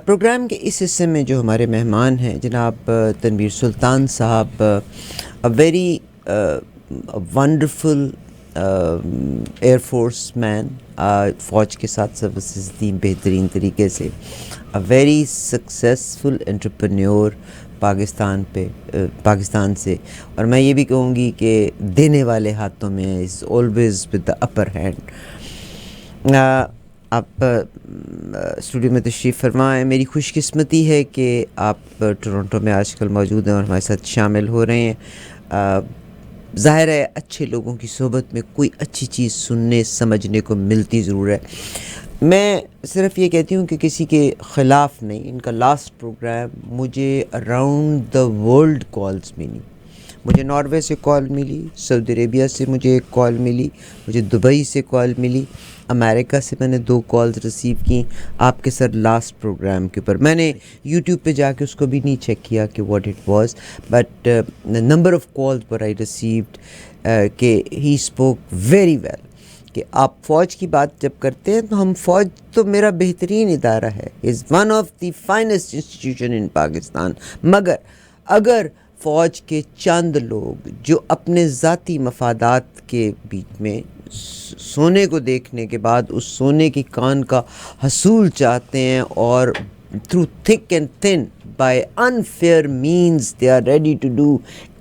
Programme کے اس حصے میں جو ہمارے مہمان ہیں جناب تنویر سلطان صاحب، ویری ونڈرفل ایئر فورس مین، فوج کے ساتھ سروسز دی بہترین طریقے سے، ویری سکسیزفل انٹرپرینیور پاکستان سے، اور میں یہ بھی کہوں گی کہ دینے والے ہاتھوں میں is always with the upper hand. آپ اسٹوڈیو میں تشریف فرمائیں۔ میری خوش قسمتی ہے کہ آپ ٹورنٹو میں آج کل موجود ہیں اور ہمارے ساتھ شامل ہو رہے ہیں۔ ظاہر ہے اچھے لوگوں کی صحبت میں کوئی اچھی چیز سننے سمجھنے کو ملتی ضرور ہے۔ میں صرف یہ کہتی ہوں کہ کسی کے خلاف نہیں، ان کا لاسٹ پروگرام مجھے اراؤنڈ دا ورلڈ کالز ملی۔ مجھے ناروے سے کال ملی، سعودی عربیہ سے مجھے ایک کال ملی، مجھے دبئی سے کال ملی، امریکہ سے میں نے 2 کالز ریسیو کی آپ کے سر لاسٹ پروگرام کے اوپر۔ میں نے یوٹیوب پہ جا کے اس کو بھی نہیں چیک کیا کہ what it was, but number of calls per I received کہ ہی اسپوک ویری ویل، کہ آپ فوج کی بات جب کرتے ہیں تو فوج تو میرا بہترین ادارہ ہے، is one of the finest institution in Pakistan, مگر اگر فوج کے چند لوگ جو اپنے ذاتی مفادات کے بیچ میں سونے کو دیکھنے کے بعد اس سونے کی کان کا حصول چاہتے ہیں اور through thick and thin by unfair means they are ready to do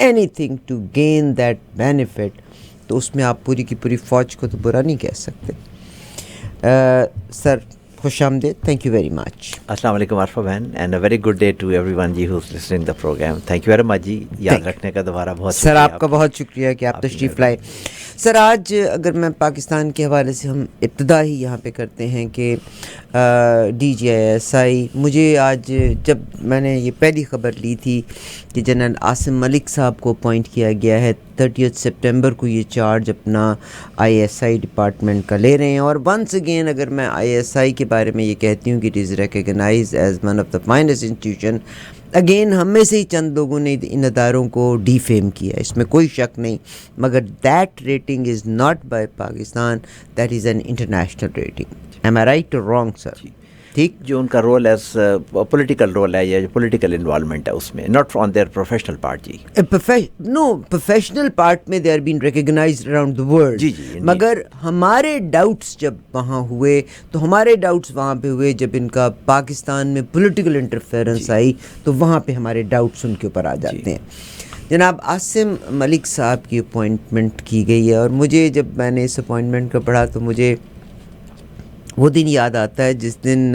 anything to gain that benefit، تو اس میں آپ پوری کی پوری فوج کو تو برا نہیں کہہ سکتے۔ سر خوش آمدید، تھینک یو ویری مچ۔ السلام علیکم عارفہ بہن، and a very good day to everyone جی who's listening the programme. Thank you very much جی، یاد رکھنے کا دوبارہ بہت سر آپ کا بہت شکریہ کہ آپ تشریف لائے۔ سر آج اگر میں پاکستان کے حوالے سے ہم ابتدا ہی یہاں پہ کرتے ہیں کہ DGISI، مجھے آج جب میں نے یہ پہلی خبر لی تھی کہ جنرل عاصم ملک صاحب کو اپوائنٹ کیا گیا ہے، 30 سپٹمبر کو یہ چارج اپنا ISI ڈپارٹمنٹ کا لے رہے ہیں، اور ونس اگین اگر میں ISI کے بارے میں یہ کہتی ہوں کہ it is recognised as one of the finest institution, again ہم میں سے ہی چند لوگوں نے ان اداروں کو ڈی فیم کیا، اس میں کوئی شک نہیں، مگر that rating is not by Pakistan, that is an international rating. Am I right اور رانگ سر؟ ٹھیک، جو ان کا رول ایز پولیٹیکل رول ہے یا جو پولیٹیکل انوالومنٹ ہے اس میں، not on their professional part جی۔ نو، پروفیشنل پارٹ میں they are been recognised around the world, مگر ہمارے ڈاؤٹس جب وہاں ہوئے تو ہمارے ڈاؤٹس وہاں پہ ہوئے جب ان کا پاکستان میں پولیٹیکل انٹرفیئرنس آئی تو وہاں پہ ہمارے ڈاؤٹس ان کے اوپر آ جاتے ہیں۔ جناب عاصم ملک صاحب کی اپوائنٹمنٹ کی گئی ہے، اور مجھے جب میں نے اس اپوائنٹمنٹ کو پڑھا تو مجھے وہ دن یاد آتا ہے جس دن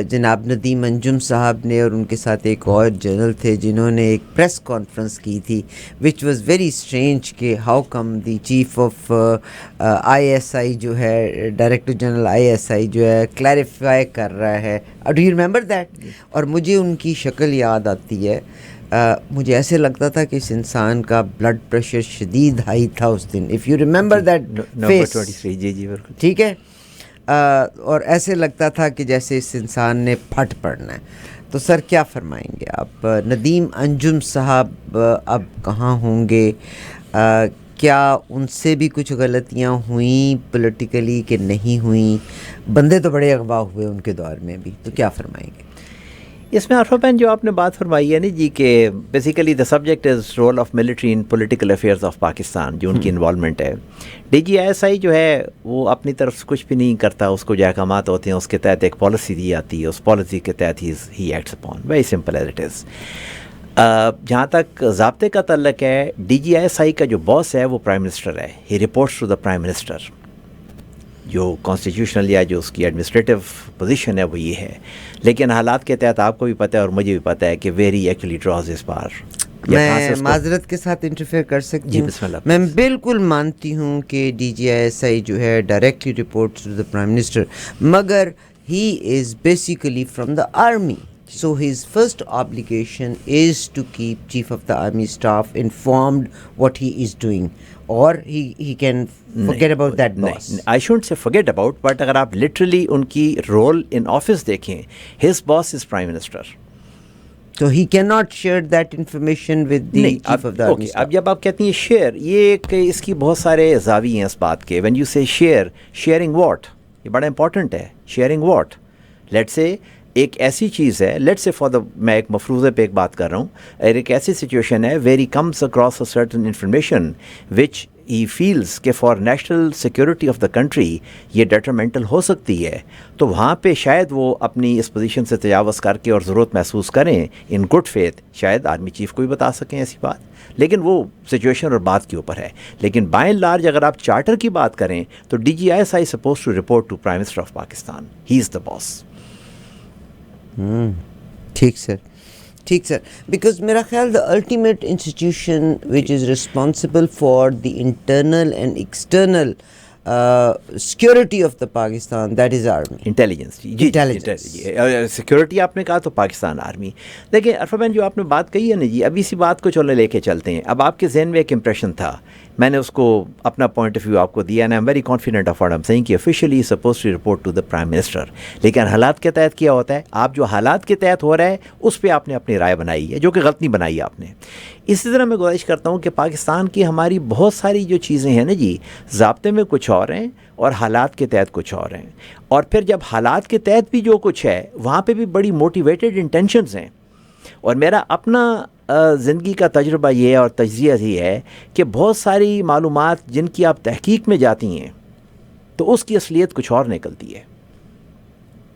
جناب ندیم انجم صاحب نے اور ان کے ساتھ ایک اور جنرل تھے جنہوں نے ایک پریس کانفرنس کی تھی، وچ واز ویری اسٹرینج کہ how come the chief of ISI جو ہے، ڈائریکٹر جنرل ISI جو ہے، کلیریفائی کر رہا ہے۔ Do you remember that? اور مجھے ان کی شکل یاد آتی ہے، مجھے ایسے لگتا تھا کہ اس انسان کا بلڈ پریشر شدید ہائی تھا اس دن، if you remember that face, جی بالکل ٹھیک ہے، اور ایسے لگتا تھا کہ جیسے اس انسان نے پھٹ پڑنا ہے۔ تو سر کیا فرمائیں گے آپ؟ ندیم انجم صاحب اب کہاں ہوں گے؟ کیا ان سے بھی کچھ غلطیاں ہوئیں پولیٹیکلی کہ نہیں ہوئیں؟ بندے تو بڑے اغوا ہوئے ان کے دور میں بھی، تو کیا فرمائیں گے؟ اس میں عارفہ بہن جو آپ نے بات فرمائی ہے نا جی، کہ basically the subject is role of military in political affairs of Pakistan, جو ان کی انوالومنٹ ہے۔ DGISI جو ہے وہ اپنی طرف سے کچھ بھی نہیں کرتا، اس کو جو احکامات ہوتے ہیں اس کے تحت ایک پالیسی دی جاتی ہے، اس پالیسی کے تحت ہی acts upon, very simple as it is. جہاں تک ضابطے کا تعلق ہے، DGISI کا جو باس ہے وہ پرائم منسٹر ہے، he reports to the prime minister. جو کانسٹیٹیوشنل یا جو اس کی ایڈمنسٹریٹو پوزیشن ہے وہ یہ ہے، لیکن حالات کے تحت آپ کو بھی پتہ ہے اور مجھے بھی پتہ ہے کہ ویری ایکچولی ڈراز اس بار۔ میں معذرت کے ساتھ انٹرفیئر کر سکتی ہوں؟ میں بالکل مانتی ہوں کہ DGISI جو ہے directly reports to the prime minister, مگر he is basically from the army, so his first obligation is to keep chief of the army staff informed what he is doing, or he can forget about that boss. I shouldn't say forget about, but اگر آپ literally ان کی role in office دیکھیں، his boss is prime minister. So he cannot share that information with the chief of the army staff. اب جب آپ کہتی ہیں share, یہ ایک اس کی بہت سارے زاویے ہیں اس بات کے۔ when you say share, sharing what؟ یہ بڑا امپورٹنٹ ہے، sharing what؟ let's say ایک ایسی چیز ہے, لیٹ سے فار دا, میں ایک مفروضے پہ ایک بات کر رہا ہوں, ایک ایسی سچویشن ہے very comes across a certain information which he feels کہ for national security of the country یہ ڈیٹرمنٹل ہو سکتی ہے, تو وہاں پہ شاید وہ اپنی اس پوزیشن سے تجاوز کر کے اور ضرورت محسوس کریں ان گڈ فیتھ, شاید آرمی چیف کو بھی بتا سکیں ایسی بات, لیکن وہ سچویشن اور بات کے اوپر ہے. لیکن بائی اینڈ لارج اگر آپ چارٹر کی بات کریں تو D G I S I suppose to report to prime minister of Pakistan, he is the boss. ٹھیک سر, ٹھیک سر, بیکاز میرا خیال the ultimate institution which is responsible for the internal and external security of the Pakistan, that is army. Intelligence, جی security آپ نے کہا تو Pakistan army. دیکھیں عرفہ بہن جو آپ نے بات کہی ہے نا جی, ابھی اسی بات کو چلو لے کے چلتے ہیں. اب آپ کے ذہن میں ایک امپریشن تھا, میں نے اس کو اپنا پوائنٹ آف ویو آپ کو دیا, and I am very confident of what I am seeing کہ officially suppose to report to the prime minister. لیکن حالات کے تحت کیا ہوتا ہے, آپ جو حالات کے تحت ہو رہا ہے اس پہ آپ نے اپنی رائے بنائی ہے, جو کہ غلط نہیں بنائی آپ نے. اسی طرح میں گزارش کرتا ہوں کہ پاکستان کی ہماری بہت ساری جو چیزیں ہیں نا جی, ضابطے میں کچھ اور ہیں اور حالات کے تحت کچھ اور ہیں, اور پھر جب حالات کے تحت بھی جو کچھ ہے وہاں پہ بھی بڑی موٹیویٹڈ انٹینشنز ہیں. اور میرا اپنا زندگی کا تجربہ یہ ہے اور تجزیہ یہ ہے کہ بہت ساری معلومات جن کی آپ تحقیق میں جاتی ہیں تو اس کی اصلیت کچھ اور نکلتی ہے.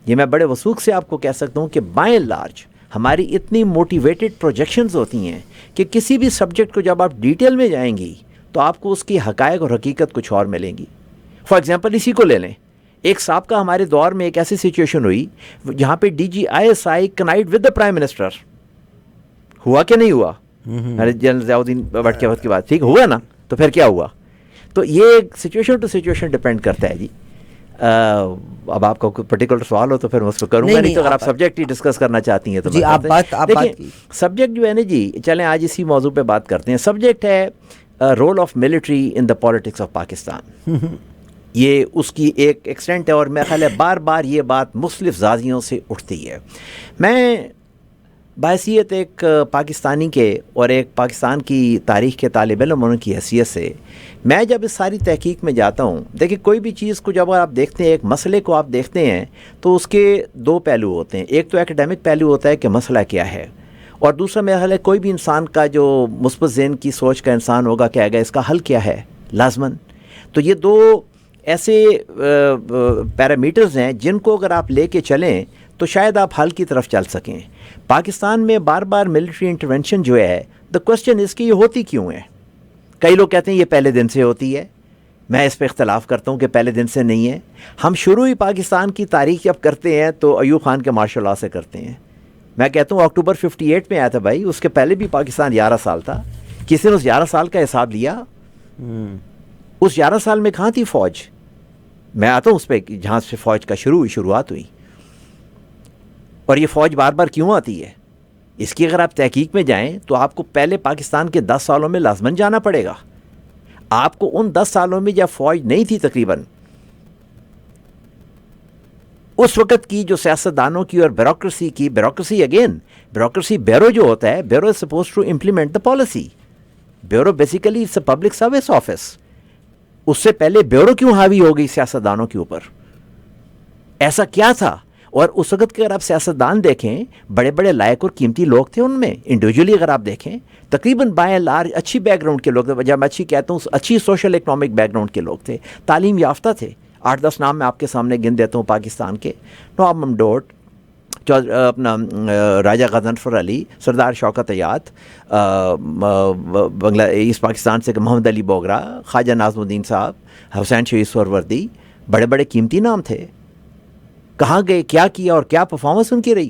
یہ میں بڑے وثوق سے آپ کو کہہ سکتا ہوں کہ بائی اینڈ لارج ہماری اتنی موٹیویٹڈ پروجیکشنز ہوتی ہیں کہ کسی بھی سبجیکٹ کو جب آپ ڈیٹیل میں جائیں گی تو آپ کو اس کی حقائق اور حقیقت کچھ اور ملیں گی. فار ایگزامپل اسی کو لے لیں, ایک سابقہ ہمارے دور میں ایک ایسی سچویشن ہوئی جہاں پہ D G I S I collide with the prime minister. ہوا کہ نہیں ہوا؟ جنرل ضیاء الدین بٹ کے وقت کی بات, ٹھیک ہوا نا, تو پھر کیا ہوا؟ تو یہ سچویشن ٹو سچویشن ڈپینڈ کرتا ہے جی. اب آپ کا کوئی پرٹیکولر سوال ہو تو پھر میں اس کو کروں گا, نہیں تو اگر آپ سبجیکٹ ہی ڈسکس کرنا چاہتی ہیں تو دیکھیں سبجیکٹ جو ہے نا جی, چلیں آج اسی موضوع پہ بات کرتے ہیں. سبجیکٹ ہے role of military in the politics of Pakistan. یہ اس کی ایک ایکسٹینٹ ہے اور میرا خیال ہے بار بار یہ بات مختلف زاویوں سے اٹھتی ہے. میں بحیثیت ایک پاکستانی کے اور ایک پاکستان کی تاریخ کے طالب علم ہونے کی حیثیت سے میں جب اس ساری تحقیق میں جاتا ہوں, دیکھیں کوئی بھی چیز کو جب آپ دیکھتے ہیں, ایک مسئلے کو آپ دیکھتے ہیں تو اس کے دو پہلو ہوتے ہیں. ایک تو ایکیڈیمک پہلو ہوتا ہے کہ مسئلہ کیا ہے, اور دوسرا میرا خیال ہے کوئی بھی انسان کا جو مثبت ذہن کی سوچ کا انسان ہوگا کہے گا اس کا حل کیا ہے لازماً. تو یہ دو ایسے پیرامیٹرز ہیں جن کو اگر آپ لے کے چلیں تو شاید آپ حل کی طرف چل سکیں. پاکستان میں بار بار ملٹری انٹرونشن جو ہے, دا کوسچن اس کی یہ ہوتی کیوں ہے؟ کئی لوگ کہتے ہیں یہ پہلے دن سے ہوتی ہے, میں اس پہ اختلاف کرتا ہوں کہ پہلے دن سے نہیں ہے. ہم شروع ہی پاکستان کی تاریخ جب کرتے ہیں تو ایوب خان کے مارشل لاء سے کرتے ہیں. میں کہتا ہوں اکتوبر 58 میں آیا تھا بھائی, اس کے پہلے بھی پاکستان 11 سال تھا. کسی نے اس 11 سال کا حساب لیا؟ اس 11 سال میں کہاں تھی فوج؟ میں آتا ہوں اس پہ جہاں سے فوج کا شروعات ہوئی, اور یہ فوج بار بار کیوں آتی ہے. اس کی اگر آپ تحقیق میں جائیں تو آپ کو پہلے پاکستان کے 10 سالوں میں لازماً جانا پڑے گا. آپ کو ان 10 سالوں میں جب فوج نہیں تھی تقریباً, اس وقت کی جو سیاستدانوں کی اور بیوروکریسی اگین بیوروکریسی, بیورو جو ہوتا ہے, bureau is suppose to implement the policy. Bureau basically it's a public service office. اس سے پہلے بیورو کیوں حاوی ہو گئی سیاستدانوں کے اوپر؟ ایسا کیا تھا؟ اور اس وقت کے اگر آپ سیاستدان دیکھیں, بڑے بڑے لائق اور قیمتی لوگ تھے ان میں. انڈیویجولی اگر آپ دیکھیں تقریباً بائی اینڈ لارج اچھی بیک گراؤنڈ کے لوگ تھے. جب میں اچھی کہتا ہوں, اچھی سوشل اکنامک بیک گراؤنڈ کے لوگ تھے, تعلیم یافتہ تھے. 8-10 نام میں آپ کے سامنے گن دیتا ہوں پاکستان کے. نواب ممدوٹ, اپنا راجہ غضنفر علی, سردار شوکت ایات, بنگلہ ایسٹ پاکستان سے محمد علی بوگرا, خواجہ ناظم الدین صاحب, حسین شہید سہروردی, بڑے بڑے قیمتی نام تھے. کہاں گئے, کیا کیا اور کیا پرفارمنس ان کی رہی؟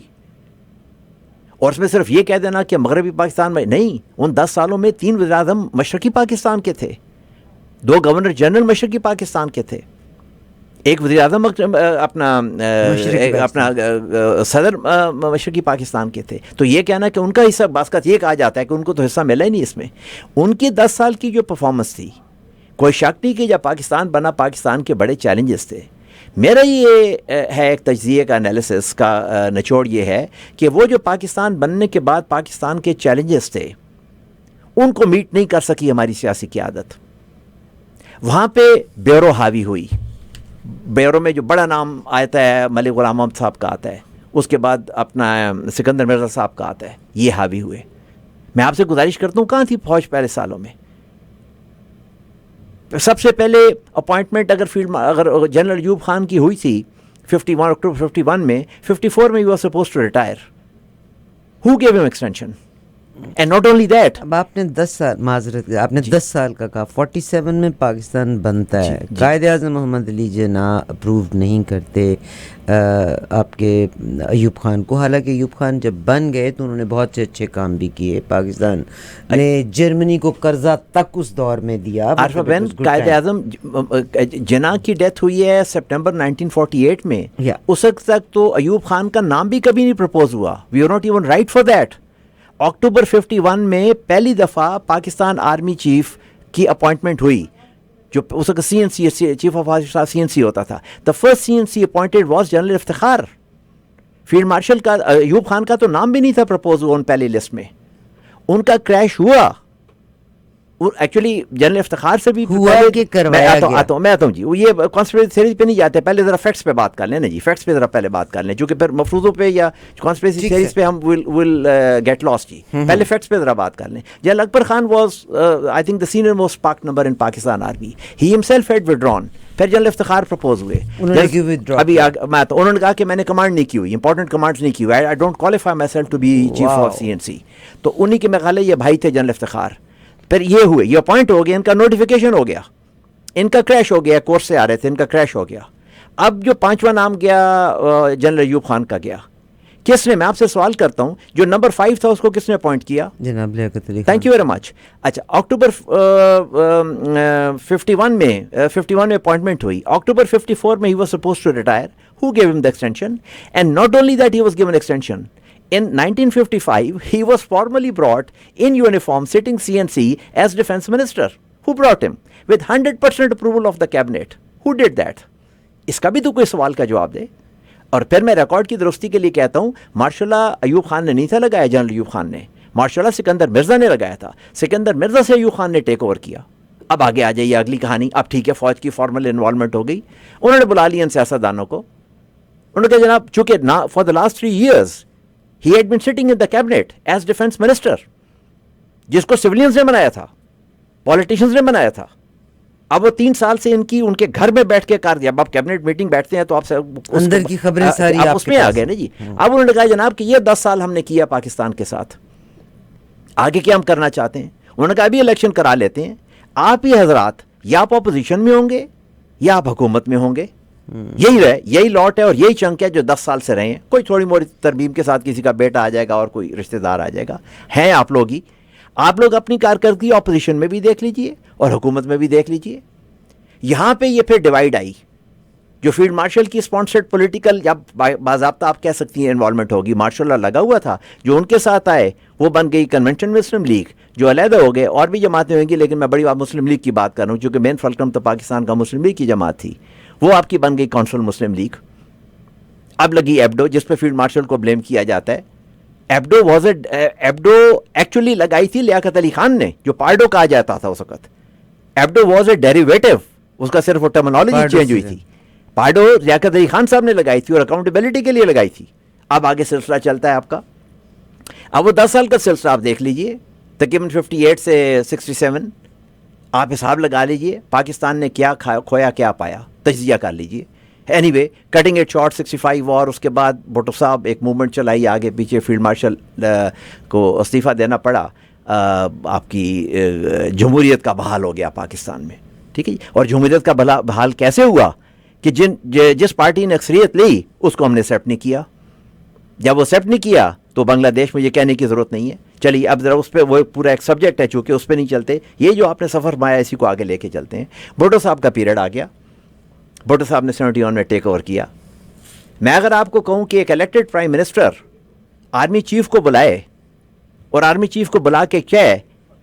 اور اس میں صرف یہ کہہ دینا کہ مغربی پاکستان میں نہیں, ان 10 سالوں میں 3 وزیر اعظم مشرقی پاکستان کے تھے, 2 گورنر جنرل مشرقی پاکستان کے تھے, ایک وزیر اعظم اپنا صدر مشرقی پاکستان کے تھے. تو یہ کہنا کہ ان کا حصہ, باسکت یہ کہا جاتا ہے کہ ان کو تو حصہ ملا ہی نہیں اس میں. ان کی 10 سال کی جو پرفارمنس تھی, کوئی شک نہیں کہ جب پاکستان بنا پاکستان کے بڑے چیلنجز تھے. میرا یہ ہے ایک تجزیے کا انالیسس کا نچوڑ یہ ہے کہ وہ جو پاکستان بننے کے بعد پاکستان کے چیلنجز تھے ان کو میٹ نہیں کر سکی ہماری سیاسی قیادت. وہاں پہ بیورو حاوی ہوئی. بیورو میں جو بڑا نام آتا ہے ملک غلام محمد صاحب کا آتا ہے, اس کے بعد اپنا سکندر مرزا صاحب کا آتا ہے, یہ حاوی ہوئے. میں آپ سے گزارش کرتا ہوں, کہاں تھی فوج پہلے سالوں میں؟ سب سے پہلے اپوائنٹمنٹ اگر جنرل ایوب خان کی ہوئی تھی 51 اکتوبر 51 میں, 54 میں he was suppose to retire. Who gave him extension? And not only that. اب آپ نے 10 سال, معذرت آپ نے 10 سال کا کہا, 47 میں پاکستان بنتا ہے. قائد اعظم محمد علی جناح اپروو نہیں کرتے آپ کے ایوب خان کو, حالانکہ ایوب خان جب بن گئے تو انہوں نے بہت سے اچھے کام بھی کیے. پاکستان نے جرمنی کو قرضہ تک اس دور میں دیا. عارفہ بہن, قائد اعظم جناح کی ڈیتھ ہوئی ہے سپٹمبر 1948 میں. اس وقت تک تو ایوب خان کا نام بھی کبھی نہیں پرپوز ہوا. We are not even right for that. اکتوبر 51 میں پہلی دفعہ پاکستان آرمی چیف کی اپوائنٹمنٹ ہوئی, جو اس وقت C N C chief of army staff C N C ہوتا تھا. The first C N C appointed was general Iftikhar. Field marshal کا ایوب خان کا تو نام بھی نہیں تھا پرپوز ہوا ان پہلی لسٹ میں. ان کا کریش ہوا. ایکچولی جنرل افتخار سے بھی ہوا کہ کروایا گیا. میں آتا ہوں جی, یہ کانسپریسی تھیوریز پہ نہیں جاتے, پہلے ذرا فیکٹس پہ بات کر لیں نا جی. فیکٹس پہ ذرا پہلے بات کر لیں, چونکہ پھر مفروضوں پہ یا کانسپریسی تھیوریز پہ ہم ول گیٹ لاسٹ جی. پہلے فیکٹس پہ ذرا بات کر لیں. General Akbar Khan was I think the senior most پاک نمبر ان پاکستان آرمی. ہی ہمسیلف ہیڈ ودرون. پھر جنرل افتخار پرپوز ہوئے. ابھی انہوں نے کہا کہ میں نے کمانڈ نہیں کی ہوئی, امپورٹنٹ کمانڈز نہیں کی ہوئی. I don't qualify myself to be chief of C N C. تو انہی کے میرے خیال ہے یہ بھائی تھے جنرل افتخار. پھر یہ ہوئے, یہ اپوائنٹ ہو گیا, ان کا نوٹیفیکیشن ہو گیا, ان کا کریش ہو گیا, کورس سے آ رہے تھے, ان کا کریش ہو گیا. اب جو پانچواں نام گیا جنرل ایوب خان کا گیا. کس نے, میں آپ سے سوال کرتا ہوں, جو نمبر 5 تھا اس کو کس نے اپوائنٹ کیا؟ جناب Liaquat Ali Khan. Thank you very much. اچھا, اکتوبر 51 میں اپوائنٹمنٹ ہوئی. اکتوبر 54 میں he was suppose to retire. Who gave him the extension? And not only that he was given extension. In 1955, he was formally brought in uniform, sitting CNC as defense minister. Who brought him? With 100% approval of the cabinet. Who did that? اس کا بھی تو کوئی سوال کا جواب دے. اور پھر میں ریکارڈ کی درستی کے لیے کہتا ہوں, مارشل اللہ ایوب خان نے نہیں تھا لگایا, جنرل ایوب خان نے. مارشل اللہ سکندر مرزا نے لگایا تھا. سکندر مرزا سے ایوب خان نے ٹیک اوور کیا. اب آگے آ جائیے اگلی کہانی. اب ٹھیک ہے, فوج کی فارمل انوالومنٹ ہو گئی. انہوں نے بلا لیا ان سیاستدانوں کو. انہوں نے کہا جناب, چونکہ for the last 3 years he had been sitting in the cabinet as defense minister, جس کو سویلینز نے بنایا تھا, پولیٹیشنز نے بنایا تھا. اب وہ 3 سال سے ان کے گھر میں بیٹھ کے کار دیا. اب آپ کیبنٹ میٹنگ بیٹھتے ہیں تو آپ سے اندر کی خبریں ساری آپ اس میں آ گئے نا جی. اب انہوں نے کہا جناب کہ یہ 10 سال ہم نے کیا پاکستان کے ساتھ, آگے کیا ہم کرنا چاہتے ہیں. انہوں نے کہا ابھی الیکشن کرا لیتے ہیں, آپ ہی حضرات یا آپ اپوزیشن میں ہوں گے یا آپ حکومت میں ہوں گے. یہی لاٹ ہے اور یہی چنک ہے جو 10 سال سے رہے ہیں. کوئی تھوڑی موڑی ترمیم کے ساتھ کسی کا بیٹا آ جائے گا اور کوئی رشتہ دار آ جائے گا. ہیں آپ لوگ ہی. آپ لوگ اپنی کارکردگی اپوزیشن میں بھی دیکھ لیجئے اور حکومت میں بھی دیکھ لیجئے. یہاں پہ یہ پھر ڈیوائیڈ آئی, جو فیلڈ مارشل کی اسپانسرڈ پولیٹیکل یا باضابطہ آپ کہہ سکتی ہیں انوالومنٹ ہوگی. مارشل اللہ لگا ہوا تھا, جو ان کے ساتھ آئے وہ بن گئی کنونشن مسلم لیگ, جو علیحدہ ہو گئے. اور بھی جماعتیں ہوئیں گی, لیکن میں بڑی بات مسلم لیگ کی بات کر رہا ہوں, چونکہ مین فلکرم تو پاکستان کا مسلم لیگ کی جماعت تھی. وہ آپ کی بن گئی کونسل مسلم لیگ. اب لگی ایبڈو, جس پہ فیلڈ مارشل کو بلیم کیا جاتا ہے. ایبڈو ایکچولی لگائی تھی لیاقت علی خان نے, جو پارڈو کہا جاتا تھا اس وقت. ایبڈو واز اے ڈیریویٹو, اس کا صرف وہ ٹرمینالوجی چینج ہوئی تھی. پارڈو لیاقت علی خان صاحب نے لگائی تھی اور اکاؤنٹیبلٹی کے لیے لگائی تھی. اب آگے سلسلہ چلتا ہے آپ کا. اب وہ 10 سال کا سلسلہ آپ دیکھ لیجئے, تقریباً 58 سے 67 آپ حساب لگا لیجئے. پاکستان نے کیا کھویا کیا پایا, تجزیہ کر لیجئے. Any way, cutting it short 65 وار, اس کے بعد بھٹو صاحب ایک موومنٹ چلائی آگے پیچھے, فیلڈ مارشل کو استعفیٰ دینا پڑا. آپ کی جمہوریت کا بحال ہو گیا پاکستان میں. ٹھیک ہے جی. اور جمہوریت کا بحال کیسے ہوا کہ جس پارٹی نے اکثریت لی اس کو ہم نے ایکسیپٹ نہیں کیا. جب وہ ایکسیپٹ نہیں کیا تو بنگلہ دیش میں یہ کہنے کی ضرورت نہیں ہے. چلیے اب ذرا اس پہ وہ پورا ایک سبجیکٹ ہے, چونکہ اس پہ نہیں چلتے. یہ جو آپ نے سفر مایا اسی کو آگے لے کے چلتے ہیں. بھٹو صاحب کا پیریڈ آ گیا. بھٹو صاحب نے 71 میں ٹیک اوور کیا. میں اگر آپ کو کہوں کہ ایک elected prime minister army chief کو بلائے اور آرمی چیف کو بلا کے کہے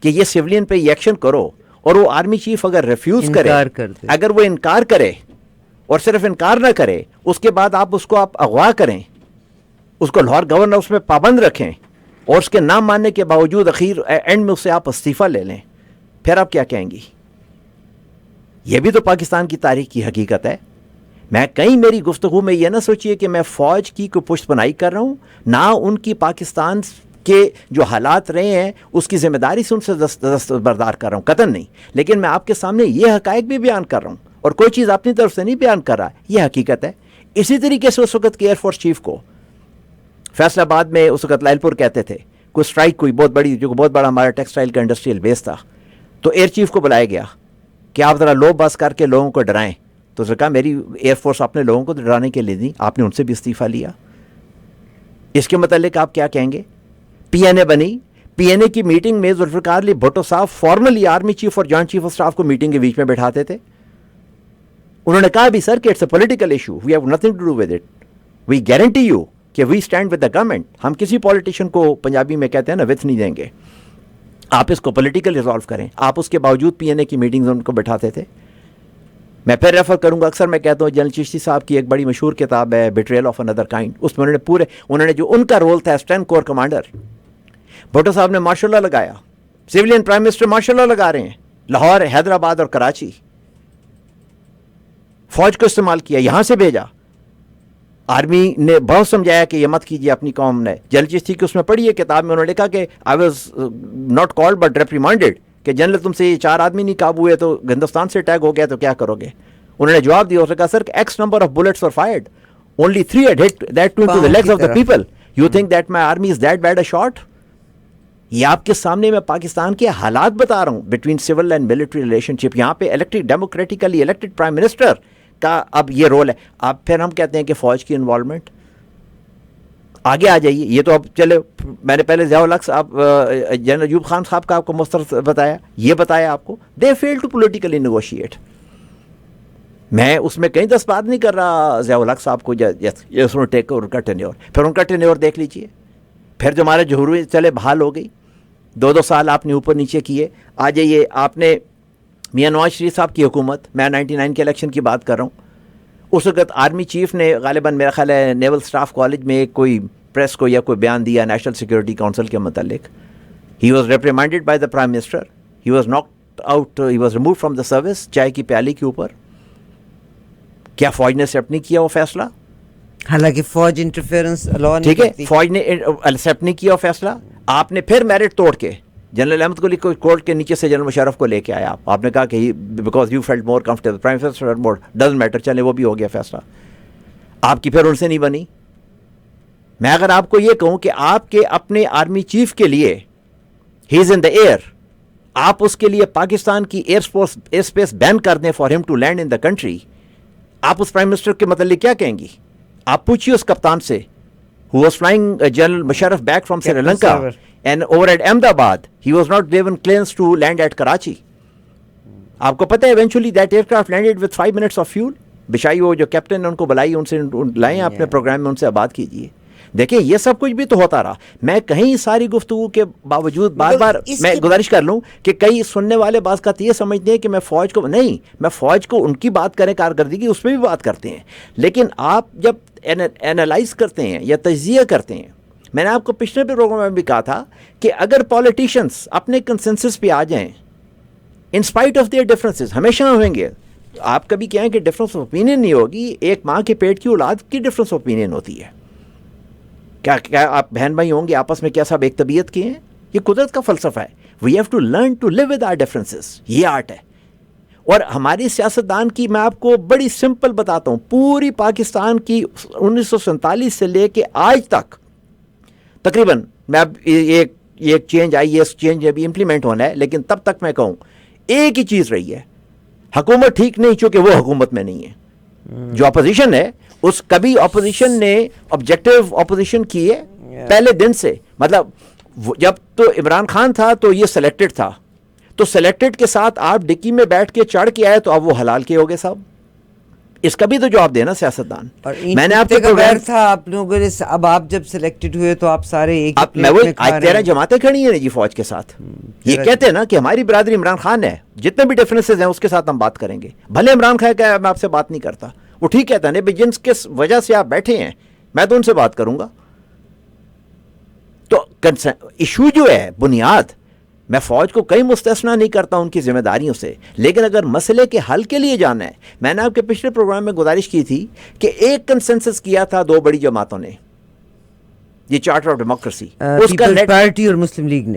کہ یہ سویلین پہ یہ ایکشن کرو, اور وہ آرمی چیف اگر ریفیوز کرے, اگر وہ انکار کرے اور صرف انکار نہ کرے, اس کے بعد آپ اس کو اغوا کریں, اس کو لاہور گورنر ہاؤس میں پابند رکھیں, اور اس کے نام ماننے کے باوجود اخیر اینڈ میں اس سے آپ استعفیٰ لے لیں, پھر آپ کیا کہیں گی؟ یہ بھی تو پاکستان کی تاریخ کی حقیقت ہے. میں کہیں میری گفتگو میں یہ نہ سوچیے کہ میں فوج کی کوئی پشت پناہی کر رہا ہوں، نہ ان کی پاکستان کے جو حالات رہے ہیں اس کی ذمہ داری سے ان سے دستبردار کر رہا ہوں، قطعاً نہیں، لیکن میں آپ کے سامنے یہ حقائق بھی بیان کر رہا ہوں اور کوئی چیز اپنی طرف سے نہیں بیان کر رہا، یہ حقیقت ہے. اسی طریقے سے اس وقت کے ایئر فورس چیف کو فیصل آباد میں اس وقت لائل پور کہتے تھے کوئی اسٹرائک کوئی بہت بڑی، جو بہت بڑا ہمارا ٹیکسٹائل کا انڈسٹریل بیس تھا، تو ایئر چیف کو بلایا گیا کہ آپ ذرا لو بس کر کے لوگوں کو ڈرائیں. تو اس نے کہا میری ایئر فورس اپنے لوگوں کو ڈرانے کے لیے نہیں، آپ نے ان سے بھی استعفیٰ لیا. اس کے متعلق آپ کیا کہیں گے؟ پی این اے بنی، پی این اے کی میٹنگ میں ذوالفقار علی بھٹو صاحب فارملی آرمی چیف اور جوائنٹ چیف آف اسٹاف کو میٹنگ کے بیچ میں بیٹھاتے تھے. انہوں نے کہا بھی سر کہ it's a political issue, we have nothing to do with it, we guarantee you کہ we stand with the government. ہم کسی پولیٹیشین کو پنجابی میں کہتے ہیں نا وتھ نہیں دیں گے، آپ اس کو پولیٹیکل ریزالو کریں. آپ اس کے باوجود پی این اے کی میٹنگز ان کو بٹھاتے تھے. میں پھر ریفر کروں گا، اکثر میں کہتا ہوں جنرل چشتی صاحب کی ایک بڑی مشہور کتاب ہے بیٹریل آف اندر کائنڈ، اس میں انہوں نے جو ان کا رول تھا اسٹرینتھ کور کمانڈر، بھٹو صاحب نے ماشاء اللہ لگایا، سویلین پرائم منسٹر ماشاء اللہ لگا رہے ہیں، لاہور، حیدرآباد اور کراچی، فوج کو استعمال کیا، یہاں سے بھیجا. آرمی نے بہت سمجھایا کہ یہ مت کیجیے اپنی قوم نے. جنرل چشتی کی اس میں پڑھی ہے کتاب میں، انہوں نے لکھا کہ I was not called but reprimanded کہ جنرل تم سے یہ 4 آدمی نہیں قابو ہوئے تو ہندوستان سے اٹیک ہو گیا تو کیا کرو گے. انہوں نے جواب دیا، اس نے کہا sir X number of bullets were fired, only 3 had hit that too into the legs of the people. You think that my army is that bad a shot? یہ آپ کے سامنے میں پاکستان کے حالات بتا رہا ہوں between civil and military relationship. یہاں پہ elected democratically elected prime minister کا اب یہ رول ہے. اب پھر ہم کہتے ہیں کہ فوج کی انوالومنٹ. آگے آ جائیے، یہ تو اب چلے، میں نے پہلے ضیاء الحق صاحب جنرل ایوب خان صاحب کا آپ کو مسترد بتایا، یہ بتایا آپ کو دے فیل ٹو پولیٹیکلی نیگوشیٹ. میں اس میں کہیں 10 بات نہیں کر رہا ضیاء الحق صاحب کو ٹیک ان کا ٹینیور، پھر ان کا ٹینیور دیکھ لیجیے. پھر جو ہمارے جوہری چلے بحال ہو گئی، 2 سال آپ نے اوپر نیچے کیے. آ جائیے، آپ نے میاں نواز شریف صاحب کی حکومت، میں 99 کے الیکشن کی بات کر رہا ہوں، اس وقت آرمی چیف نے غالباً میرا خیال ہے نیول اسٹاف کالج میں کوئی پریس کو یا کوئی بیان دیا نیشنل سیکورٹی کونسل کے متعلق. He was reprimanded by the prime minister, he was knocked out, he was remove from the service چائے کی پیالی کے اوپر. کیا فوج نے ایکسیپٹ نہیں کیا وہ فیصلہ؟ حالانکہ فوج انٹرفیئرنس الاؤ نہیں ٹھیک ہے، کرتی. فوج نے ایکسیپٹ نہیں کیا وہ فیصلہ. آپ نے پھر میرٹ توڑ کے جنرل احمد کولی کو کورٹ کے نیچے سے جنرل مشرف کو لے کے آیا. آپ نے کہا کہ because you felt more comfortable, prime minister more doesn't matter, چلے وہ بھی ہو گیا فیصلہ. آپ کی پھر ان سے نہیں بنی. میں اگر آپ کو یہ کہوں کہ آپ کے اپنے آرمی چیف کے لیے ہی از ان دا ایئر، آپ اس کے لیے پاکستان کی ایئر اسپیس بین کر دیں for him to land in the country, آپ اس پرائم منسٹر کے متعلق کیا کہیں گی؟ آپ پوچھیے اس کپتان سے who was flying General Musharraf back from Sri Lanka and over at Ahmedabad, he was not given clearance to land at Karachi. آپ کو پتہ ہے eventually that aircraft landed with 5 minutes of fuel. بشائی وہ جو کیپٹن نے ان کو بلائی، ان سے لائیں اپنے پروگرام میں، ان سے بات کیجیے. دیکھیں یہ سب کچھ بھی تو ہوتا رہا. میں کہیں ساری گفتگو کے باوجود بار بار میں گزارش کر لوں کہ کئی سننے والے بعض کا یہ سمجھتے ہیں کہ میں فوج کو نہیں، میں فوج کو ان کی بات کریں کارکردگی اس پہ بھی بات کرتے ہیں، لیکن آپ جب اینالائز کرتے ہیں یا تجزیہ کرتے ہیں، میں نے آپ کو پچھلے پروگرام میں بھی کہا تھا کہ اگر پولیٹیشنس اپنے کنسنسس پہ آ جائیں in spite of their differences, ہمیشہ ہوئیں گے. آپ کبھی کہیں کہ ڈفرینس آف اوپینین نہیں ہوگی، ایک ماں کے پیٹ کی اولاد کی ڈفرینس آف اوپینین ہوتی ہے. کیا آپ بہن بھائی ہوں گے آپس میں، کیا سب ایک طبیعت کے ہیں؟ یہ قدرت کا فلسفہ ہے. We have to learn to live with our differences, یہ آرٹ ہے. اور ہماری سیاستدان کی میں آپ کو بڑی سمپل بتاتا ہوں، پوری پاکستان کی 1947 سے لے کے آج تک تقریباً، میں اب ایک چینج آئی ہے، اس چینج ابھی امپلیمنٹ ہونا ہے، لیکن تب تک میں کہوں ایک ہی چیز رہی ہے، حکومت ٹھیک نہیں چونکہ وہ حکومت میں نہیں ہے. جو اپوزیشن ہے اس کبھی اپوزیشن نے آبجیکٹو اپوزیشن کی ہے پہلے دن سے. مطلب جب تو عمران خان تھا تو یہ سلیکٹڈ تھا، تو سلیکٹڈ کے ساتھ آپ ڈکی میں بیٹھ کے چڑھ کے آئے تو اب وہ حلال کے ہو گئے صاحب. اس کا بھی تو جواب دینا سیاستدان. میں نے آپ کو پروگرام تھا آپ لوگوں نے، اب آپ جب سلیکٹڈ ہوئے تو آپ سارے ایک میں وہ 13 جماعتیں کھڑی ہیں جی فوج کے ساتھ. یہ کہتے ہیں نا کہ ہماری برادری عمران خان ہے، جتنے بھی ڈفرینسز ہیں اس کے ساتھ ہم بات کریں گے. بھلے عمران خان کہ میں آپ سے بات نہیں کرتا، وہ ٹھیک کہتا ہے نہیں، جن کس وجہ سے آپ بیٹھے ہیں میں تو ان سے بات کروں گا. تو ایشو جو ہے بنیاد، میں فوج کو کئی مستثنا نہیں کرتا ان کی ذمہ داریوں سے، لیکن اگر مسئلے کے حل کے لیے جانا ہے، میں نے آپ کے پچھلے پروگرام میں گزارش کی تھی کہ ایک کنسنسس کیا تھا 2 بڑی جماعتوں نے، یہ چارٹر آف ڈیموکریسی، اس کا پارٹی اور مسلم لیگ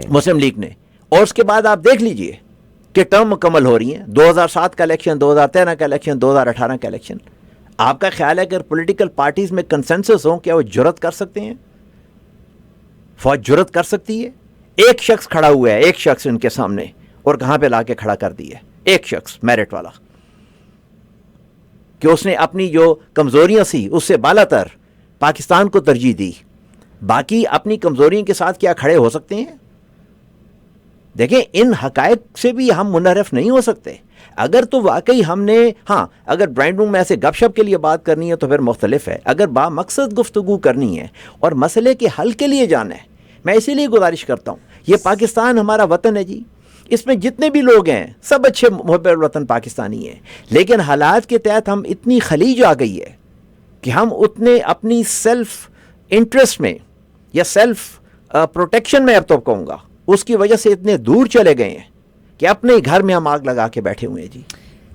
نے، اور اس کے بعد آپ دیکھ لیجئے کہ ٹرم مکمل ہو رہی ہیں، 2007 کا الیکشن، 2013 کا الیکشن، 2018 کا الیکشن. آپ کا خیال ہے کہ اگر پولیٹیکل پارٹیز میں کنسنسس ہوں کیا وہ جرت کر سکتے ہیں؟ فوج جرت کر سکتی ہے؟ ایک شخص کھڑا ہوا ہے، ایک شخص ان کے سامنے، اور کہاں پہ لا کے کھڑا کر دیا ہے، ایک شخص میرٹ والا، کہ اس نے اپنی جو کمزوریاں سی اس سے بالا تر پاکستان کو ترجیح دی. باقی اپنی کمزوریوں کے ساتھ کیا کھڑے ہو سکتے ہیں؟ دیکھیں ان حقائق سے بھی ہم منحرف نہیں ہو سکتے. اگر تو واقعی ہم نے، ہاں اگر ڈرائنگ روم میں ایسے گپ شپ کے لیے بات کرنی ہے تو پھر مختلف ہے، اگر با مقصد گفتگو کرنی ہے اور مسئلے کے حل کے لیے جانا ہے، میں اسی لیے گزارش کرتا ہوں، یہ پاکستان ہمارا وطن ہے جی، اس میں جتنے بھی لوگ ہیں سب اچھے محب الوطن پاکستانی ہیں، لیکن حالات کے تحت ہم اتنی خلیج آ گئی ہے کہ ہم اتنے اپنی سیلف انٹرسٹ میں یا سیلف پروٹیکشن میں، اب تو کہوں گا اس کی وجہ سے اتنے دور چلے گئے ہیں کہ اپنے گھر میں ہم آگ لگا کے بیٹھے ہوئے ہیں. جی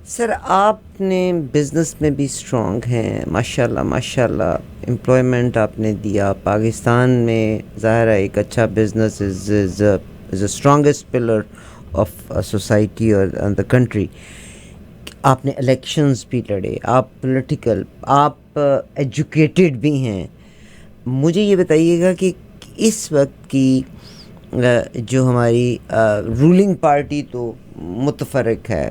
سر، آپ نے بزنس میں بھی اسٹرانگ ہیں ماشاءاللہ ماشاءاللہ، امپلائمنٹ آپ نے دیا پاکستان میں، ظاہر ہے ایک اچھا business is a strongest pillar of society اور دا کنٹری. آپ نے الیکشنز بھی لڑے، آپ پولیٹیکل، آپ ایجوکیٹڈ بھی ہیں. مجھے یہ بتائیے گا کہ اس وقت کی جو ہماری رولنگ پارٹی تو متفرق ہے،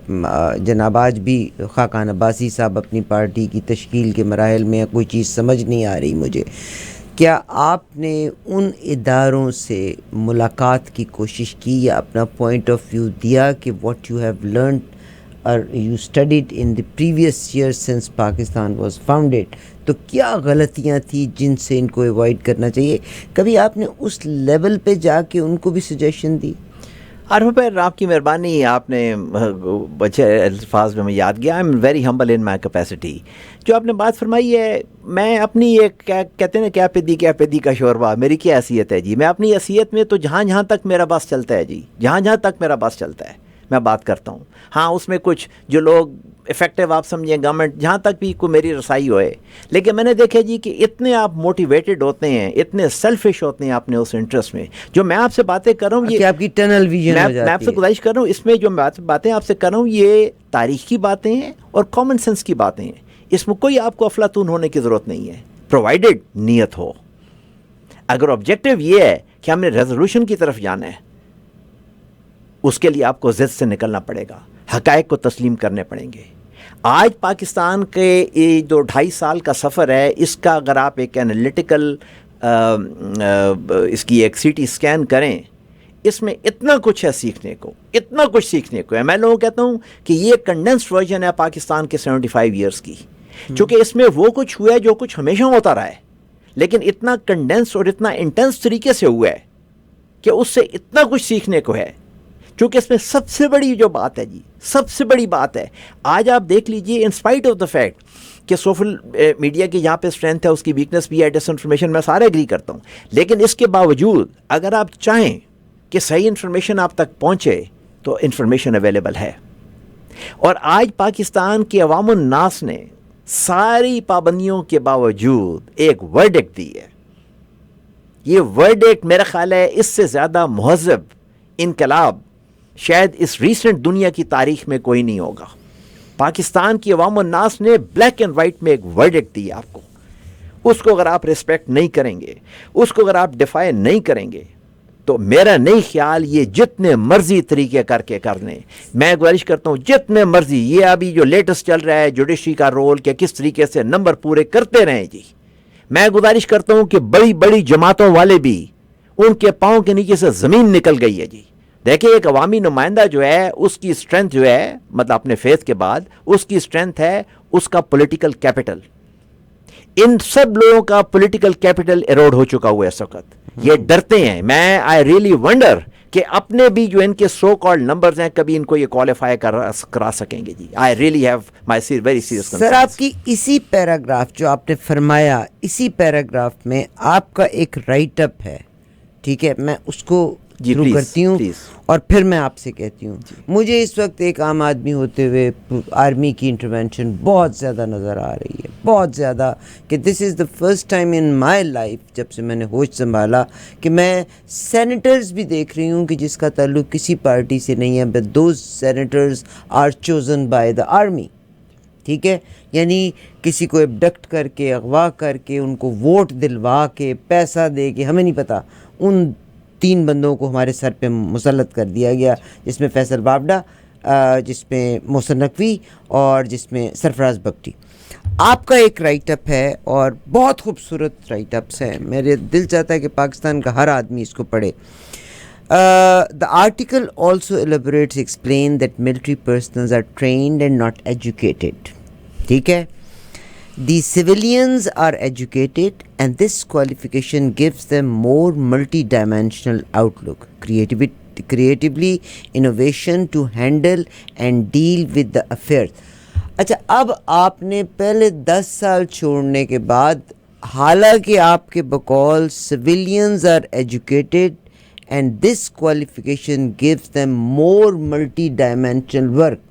جناب آج بھی خاقان عباسی صاحب اپنی پارٹی کی تشکیل کے مراحل میں کوئی چیز سمجھ نہیں آ رہی مجھے. کیا آپ نے ان اداروں سے ملاقات کی کوشش کی یا اپنا پوائنٹ آف ویو دیا کہ واٹ یو ہیو لرنڈ اور you studied in the previous year since Pakistan was founded? تو کیا غلطیاں تھیں جن سے ان کو ایوائڈ کرنا چاہیے؟ کبھی آپ نے اس لیول پہ جا کے ان کو بھی سجیشن دی؟ عارف بھائی آپ کی مہربانی، آپ نے بچے الفاظ میں یاد گیا. آئی am very humble in my capacity. جو آپ نے بات فرمائی ہے، میں اپنی ایک کہتے ہیں کیا پیدی کا شوربہ، میری کیا حیثیت ہے جی، میں اپنی حیثیت میں تو جہاں تک میرا بس چلتا ہے جی، جہاں تک میرا بس چلتا ہے میں بات کرتا ہوں. ہاں اس میں کچھ جو لوگ افیکٹو آپ سمجھیں گورنمنٹ، جہاں تک بھی کوئی میری رسائی ہوئے، لیکن میں نے دیکھا جی کہ اتنے آپ موٹیویٹڈ ہوتے ہیں، اتنے سیلفش ہوتے ہیں اپنے اس انٹرسٹ میں. جو میں آپ سے باتیں کر رہا ہوں، یہ آپ کی ٹنل ویژن ہو جاتی ہے. میں آپ سے گزارش کر رہا ہوں، اس میں جو باتیں آپ سے کر رہا ہوں یہ تاریخ کی باتیں ہیں اور کامن سینس کی باتیں ہیں. اس میں کوئی آپ کو افلاطون ہونے کی ضرورت نہیں ہے، پرووائڈڈ نیت ہو. اگر آبجیکٹو یہ ہے کہ ہم نے ریزولوشن کی طرف جانا ہے، اس کے لیے آپ کو ضد سے نکلنا پڑے گا، حقائق کو تسلیم کرنے پڑیں گے. آج پاکستان کے یہ جو 2.5 سال کا سفر ہے، اس کا اگر آپ ایک انالیٹیکل اس کی ایک سی ٹی اسکین کریں، اس میں اتنا کچھ ہے سیکھنے کو، اتنا کچھ سیکھنے کو ہے. میں لوگوں کو کہتا ہوں کہ یہ کنڈینسڈ ورژن ہے پاکستان کے 75 ایئرس کی، چونکہ اس میں وہ کچھ ہوا ہے جو کچھ ہمیشہ ہوتا رہا ہے، لیکن اتنا کنڈینس اور اتنا انٹینس طریقے سے ہوا ہے کہ اس سے اتنا کچھ سیکھنے کو ہے. چونکہ اس میں سب سے بڑی جو بات ہے جی، سب سے بڑی بات ہے، آج آپ دیکھ لیجئے ان اسپائٹ آف دا فیکٹ کہ سوشل میڈیا کی جہاں پہ اسٹرینتھ ہے اس کی ویکنس بھی ہے، ڈس انفارمیشن، میں سارے ایگری کرتا ہوں، لیکن اس کے باوجود اگر آپ چاہیں کہ صحیح انفارمیشن آپ تک پہنچے تو انفارمیشن اویلیبل ہے. اور آج پاکستان کے عوام الناس نے ساری پابندیوں کے باوجود ایک ورڈکٹ دی ہے. یہ ورڈکٹ میرا خیال ہے اس سے زیادہ مہذب انقلاب شاید اس ریسنٹ دنیا کی تاریخ میں کوئی نہیں ہوگا. پاکستان کی عوام الناس نے بلیک اینڈ وائٹ میں ایک ورڈکٹ دی آپ کو. اس کو اگر آپ ریسپیکٹ نہیں کریں گے، اس کو اگر آپ ڈیفائی نہیں کریں گے، تو میرا نہیں خیال یہ جتنے مرضی طریقے کر کے کرنے، میں گزارش کرتا ہوں جتنے مرضی، یہ ابھی جو لیٹسٹ چل رہا ہے جوڈیشری کا رول کہ کس طریقے سے نمبر پورے کرتے رہیں جی، میں گزارش کرتا ہوں کہ بڑی بڑی جماعتوں والے بھی ان کے پاؤں کے نیچے سے زمین نکل گئی ہے جی. دیکھیں ایک عوامی نمائندہ جو ہے اس کی اسٹرینتھ جو ہے، مطلب اپنے فیتھ کے بعد اس کی اسٹرینتھ ہے اس کا پولیٹیکل کیپٹل. ان سب لوگوں کا پولیٹیکل کیپٹل ایروڈ ہو چکا ہوا ہے اس وقت. یہ ڈرتے ہیں. میں آئی ریئلی ونڈر کہ اپنے بھی جو ان کے سو کالڈ نمبرز ہیں کبھی ان کو یہ کوالیفائی کرا سکیں گے جی. I really have my very serious concern. Sir آپ کی اسی پیراگراف جو آپ نے فرمایا، اسی پیراگراف میں آپ کا ایک رائٹ اپ ہے، ٹھیک ہے، میں اس کو شروع کرتی ہوں اور پھر میں آپ سے کہتی ہوں مجھے اس وقت ایک عام آدمی ہوتے ہوئے آرمی کی انٹرونشن بہت زیادہ نظر آ رہی ہے، بہت زیادہ، کہ this is the first time in my life جب سے میں نے ہوش سنبھالا کہ میں سینیٹرز بھی دیکھ رہی ہوں کہ جس کا تعلق کسی پارٹی سے نہیں ہے، but those senators are chosen by the army. ٹھیک ہے، یعنی کسی کو ابڈکٹ کر کے، اغوا کر کے، ان کو ووٹ دلوا کے، پیسہ دے کے، ہمیں نہیں پتہ، ان 3 بندوں کو ہمارے سر پہ مسلط کر دیا گیا، جس میں فیصل بابڈا، جس میں محسن نقوی اور جس میں سرفراز بگٹی. آپ کا ایک رائٹ اپ ہے اور بہت خوبصورت رائٹ اپس ہیں، میرے دل چاہتا ہے کہ پاکستان کا ہر آدمی اس کو پڑھے. The article also elaborates explain that military personnel are trained and not educated. ٹھیک ہے، the civilians are educated and this qualification gives them more multi-dimensional outlook, creatively innovation to handle and deal with the affairs. اچھا، اب آپ نے پہلے 10 سال چھوڑنے کے بعد، حالانکہ آپ کے بقول civilians are educated and this qualification gives them more multi-dimensional work،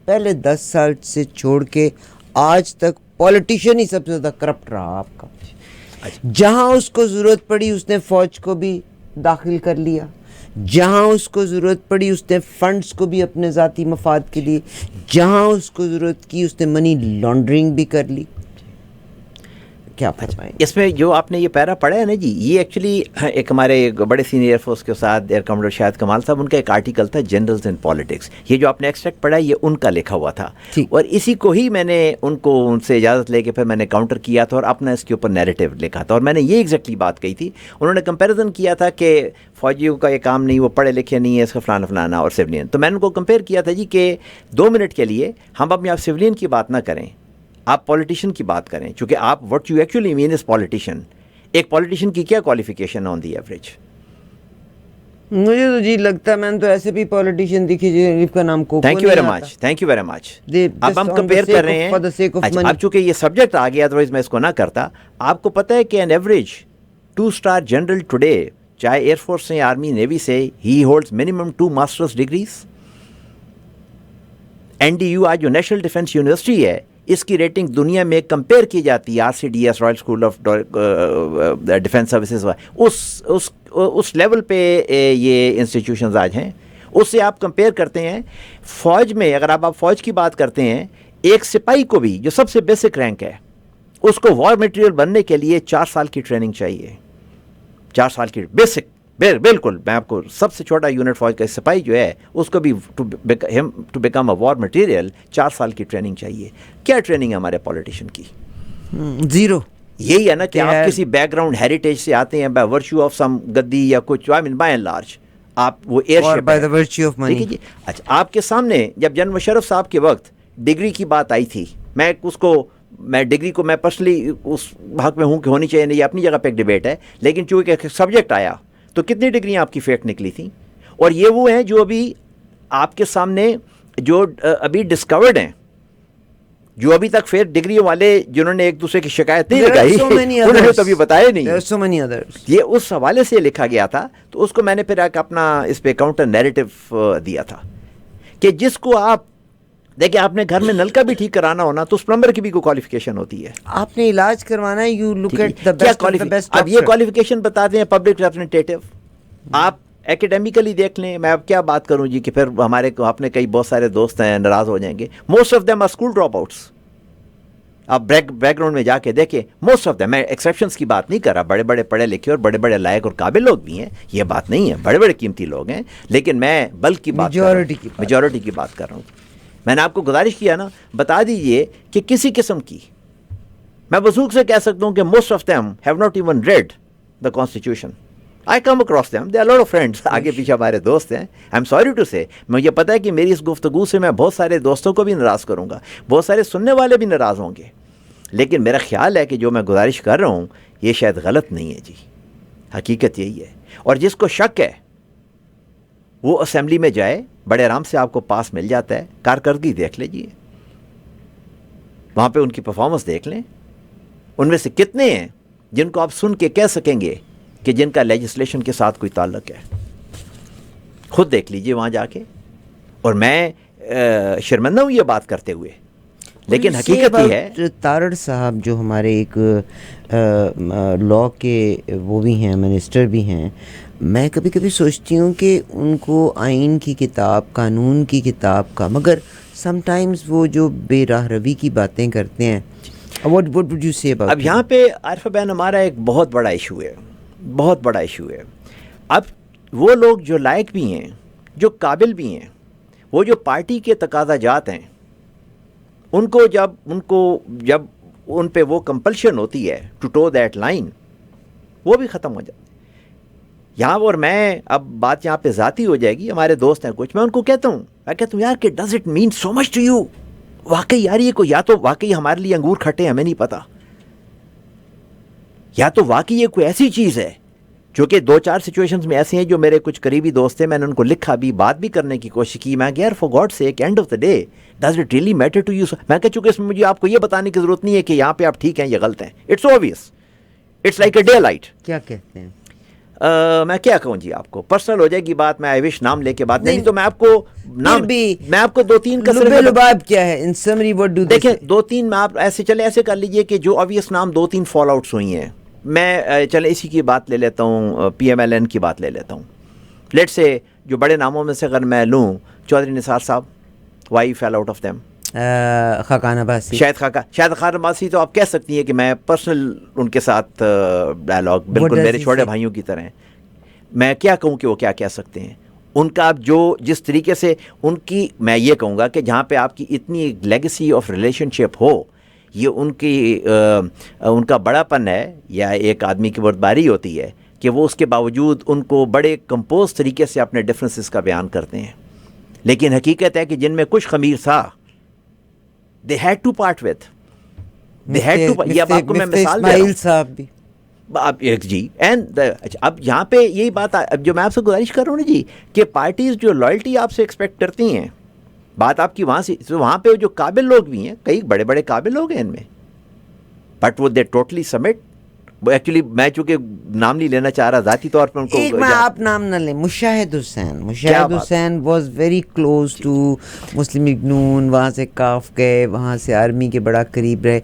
پہلے 10 سال سے چھوڑ کے آج تک پولیٹیشین ہی سب سے زیادہ کرپٹ رہا آپ کا. جہاں اس کو ضرورت پڑی اس نے فوج کو بھی داخل کر لیا، جہاں اس کو ضرورت پڑی اس نے فنڈز کو بھی اپنے ذاتی مفاد کے لیے، جہاں اس کو ضرورت کی اس نے منی لانڈرنگ بھی کر لی. کیا فرمائیں اس میں جو آپ نے یہ پیرا پڑھا ہے نا جی، یہ ایکچولی ایک ہمارے بڑے سینئر ایئر فورس کے ساتھ ایئر کمانڈر شاہد کمال صاحب، ان کا ایک آرٹیکل تھا جنرلز ان پالیٹکس. یہ جو آپ نے ایکسٹریکٹ پڑھا ہے یہ ان کا لکھا ہوا تھا، اور اسی کو ہی میں نے ان سے اجازت لے کے پھر میں نے کاؤنٹر کیا تھا اور اپنا اس کے اوپر نیریٹو لکھا تھا. اور میں نے یہ ایگزیکٹلی بات کہی تھی. انہوں نے کمپیریزن کیا تھا کہ فوجیوں کا یہ کام نہیں، وہ پڑھے لکھے نہیں ہے، اس کا فلانا فلانا، اور سیولین. تو میں نے ان کو کمپیئر کیا تھا جی کہ 2 منٹ کے لیے ہم اپنے آپ سیولین کی بات نہ کریں، آپ پولیٹیشین کی بات کریں، چونکہ آپ what you actually mean is politician. ایک پولیٹیشین کی کیا کوالیفیکیشن آن دی ایوریج؟ مجھے تو جی لگتا ہے، میں نے تو ایسے بھی پولیٹیشین دیکھی جس کا نام Coco. Thank you very much, thank you very much. اب ہم کمپیئر کر رہے ہیں. اب چونکہ یہ سبجیکٹ آ گیا، ادروائز میں اس کو نہ کرتا. آپ کو پتہ ہے کہ an average 2 star general today, چاہے ایئر فورس سے، آرمی، نیوی سے، he holds minimum 2 masters degrees. NDU آج جو نیشنل ڈیفنس یونیورسٹی ہے، اس کی ریٹنگ دنیا میں کمپیئر کی جاتی ہے RCDS، royal school of defence services, اس لیول پہ یہ انسٹیٹیوشنز آج ہیں. اس سے آپ کمپیئر کرتے ہیں فوج میں. اگر آپ فوج کی بات کرتے ہیں، ایک سپاہی کو بھی جو سب سے بیسک رینک ہے، اس کو وار میٹیریل بننے کے لیے 4 سال کی ٹریننگ چاہیے. 4 سال کی بیسک، بالکل. میں آپ کو سب سے چھوٹا یونٹ فوج کا سپاہی جو ہے، اس کو بھی to become a war material 4 سال کی ٹریننگ چاہیے. کیا ٹریننگ ہے ہمارے پولیٹیشین کی؟ زیرو. یہی ہے نا کہ آپ کسی بیک گراؤنڈ ہیریٹیج سے آتے ہیں، بائی ورچو آف سم گدی یا کچھ، I mean by and large آپ وہ airship by the virtue of money. اچھا، آپ کے سامنے جب جنرل مشرف صاحب کے وقت ڈگری کی بات آئی تھی، میں ڈگری کو میں پرسنلی اس حق میں ہوں کہ ہونی چاہیے نہیں، یہ اپنی جگہ پہ ایک ڈبیٹ ہے، لیکن چونکہ ایک سبجیکٹ آیا تو کتنی ڈگریاں آپ کی فیک نکلی تھیں. اور یہ وہ ہیں جو ابھی آپ کے سامنے جو ابھی ڈسکورڈ ہیں، جو ابھی تک فیک ڈگری والے جنہوں نے ایک دوسرے کی شکایت نہیں لگائی، انہوں نے تو ابھی بتایا نہیں. یہ اس حوالے سے لکھا گیا تھا. تو اس کو میں نے پھر ایک اپنا اس پہ کاؤنٹر نیریٹو دیا تھا کہ جس کو آپ دیکھیں، آپ نے گھر میں نل کا بھی ٹھیک کرانا ہونا تو اس پلمبر کی بھی کوئی کوالیفیکیشن ہوتی ہے. آپ نے علاج کروانا ہے، you look at the best of the best. اب یہ کوالیفیکیشن بتاتے ہیں پبلک ریپرزینٹیٹیو. آپ ایکیڈیمیکلی دیکھ لیں. میں اب کیا بات کروں جی کہ پھر ہمارے اپنے کئی بہت سارے دوست ہیں، ناراض ہو جائیں گے. Most of them are school dropouts. آپ بیک گراؤنڈ میں جا کے دیکھیں، موسٹ آف دیم، میں ایکسیپشنس کی بات نہیں کر رہا، بڑے بڑے پڑھے لکھے اور بڑے بڑے لائق اور قابل لوگ بھی ہیں، یہ بات نہیں ہے، بڑے بڑے قیمتی لوگ ہیں، لیکن میں بلک کی بات میجورٹی کی بات کر رہا ہوں. میں نے آپ کو گزارش کیا نا، بتا دیجئے کہ کسی قسم کی، میں وثوق سے کہہ سکتا ہوں کہ most of them have not even read the constitution. I come across them, they are lot of friends, آگے پیچھے ہمارے دوست ہیں. آئی ایم سوری ٹو سے، مجھے پتہ ہے کہ میری اس گفتگو سے میں بہت سارے دوستوں کو بھی ناراض کروں گا، بہت سارے سننے والے بھی ناراض ہوں گے، لیکن میرا خیال ہے کہ جو میں گزارش کر رہا ہوں یہ شاید غلط نہیں ہے جی. حقیقت یہی ہے. اور جس کو شک ہے وہ اسمبلی میں جائے، بڑے آرام سے آپ کو پاس مل جاتا ہے. کارکردگی دیکھ لیجیے، وہاں پہ ان کی پرفارمنس دیکھ لیں. ان میں سے کتنے ہیں جن کو آپ سن کے کہہ سکیں گے کہ جن کا لیجسلیشن کے ساتھ کوئی تعلق ہے؟ خود دیکھ لیجئے وہاں جا کے. اور میں شرمندہ ہوں یہ بات کرتے ہوئے, لیکن حقیقت یہ ہے. تارڑ صاحب جو ہمارے ایک لاء کے وہ بھی ہیں, منسٹر بھی ہیں, میں کبھی کبھی سوچتی ہوں کہ ان کو آئین کی کتاب, قانون کی کتاب کا, مگر سم ٹائمز وہ جو بے راہ روی کی باتیں کرتے ہیں. What would you say about اب یہاں پہ عارفہ بہن ہمارا ایک بہت بڑا ایشو ہے, بہت بڑا ایشو ہے. اب وہ لوگ جو لائق بھی ہیں, جو قابل بھی ہیں, وہ جو پارٹی کے تقاضا جات ہیں, ان کو جب ان پہ وہ کمپلشن ہوتی ہے ٹو ٹو دیٹ لائن, وہ بھی ختم ہو جاتی ہے. یہاں اور میں اب بات یہاں پہ ذاتی ہو جائے گی, ہمارے دوست ہیں کچھ, میں ان کو کہتا ہوں, میں کہتا ہوں یار کہ does it mean so much to you. واقعی یار یہ کو یا تو واقعی ہمارے لیے انگور کھٹے ہیں, ہمیں نہیں پتا, یا تو واقعی یہ کوئی ایسی چیز ہے جو کہ 2-4 سچویشنز میں ایسے ہیں جو میرے کچھ قریبی دوست ہیں, میں نے ان کو لکھا بھی, بات بھی کرنے کی کوشش کی. میں یار for God sake, end of the day does it really matter to you. میں کہہ چونکہ اس میں مجھے آپ کو یہ بتانے کی ضرورت نہیں ہے کہ یہاں پہ آپ ٹھیک ہیں یا غلط ہیں. It's obvious, it's like a daylight. کیا کہتے ہیں؟ میں کیا کہوں جی, آپ کو پرسنل ہو جائے گی بات, میں آئی وش نام لے کے بات نہیں, تو میں آپ کو نام, میں آپ کو 2-3 کا لباب کیا ہے in summary, what do they دیکھیں 2-3 میں آپ ایسے چلے ایسے کر لیجئے کہ جو obvious نام 2-3 فال آؤٹس ہوئی ہیں. میں چلے اسی کی بات لے لیتا ہوں, پی ایم ایل این کی بات لے لیتا ہوں. لیٹ سے جو بڑے ناموں میں سے اگر میں لوں, چودھری نثار صاحب, why fell out of them, Khaqan Abbasi, شاید خاقان عباسی, تو آپ کہہ سکتی ہیں کہ میں پرسنل ان کے ساتھ ڈائلاگ بالکل میرے چھوٹے بھائیوں کی طرح ہیں. میں کیا کہوں کہ وہ کیا کہہ سکتے ہیں. ان کا جو جس طریقے سے ان کی, میں یہ کہوں گا کہ جہاں پہ آپ کی اتنی لیگیسی آف ریلیشن شپ ہو, یہ ان کا بڑا پن ہے, یا ایک آدمی کی بردباری ہوتی ہے کہ وہ اس کے باوجود ان کو بڑے کمپوز طریقے سے اپنے ڈفرینسز کا بیان کرتے ہیں. لیکن حقیقت ہے کہ جن میں کچھ خمیر تھا, they had to part with, they had to. یہ اب آپ کو میں مثال دے رہا ہوں صاحب بھی جی. اینڈ اب یہاں پہ یہی بات, اب جو میں آپ سے گزارش کر رہا ہوں نا جی, کہ پارٹیز جو لائلٹی آپ سے ایکسپیکٹ کرتی ہیں, بات آپ کی وہاں سے, وہاں پہ جو قابل لوگ بھی ہیں, کئی بڑے بڑے قابل لوگ ہیں ان میں, بٹ وہ دے ٹوٹلی سبمٹ. ایکچولی میں چونکہ نام نہیں لینا چاہ رہا ذاتی طور پہ ان کو, ایک میں آپ نام نہ لیں, Mushahid Hussain was very close to Muslim League Noon, وہاں سے کاف گئے, وہاں سے آرمی کے بڑا قریب رہے.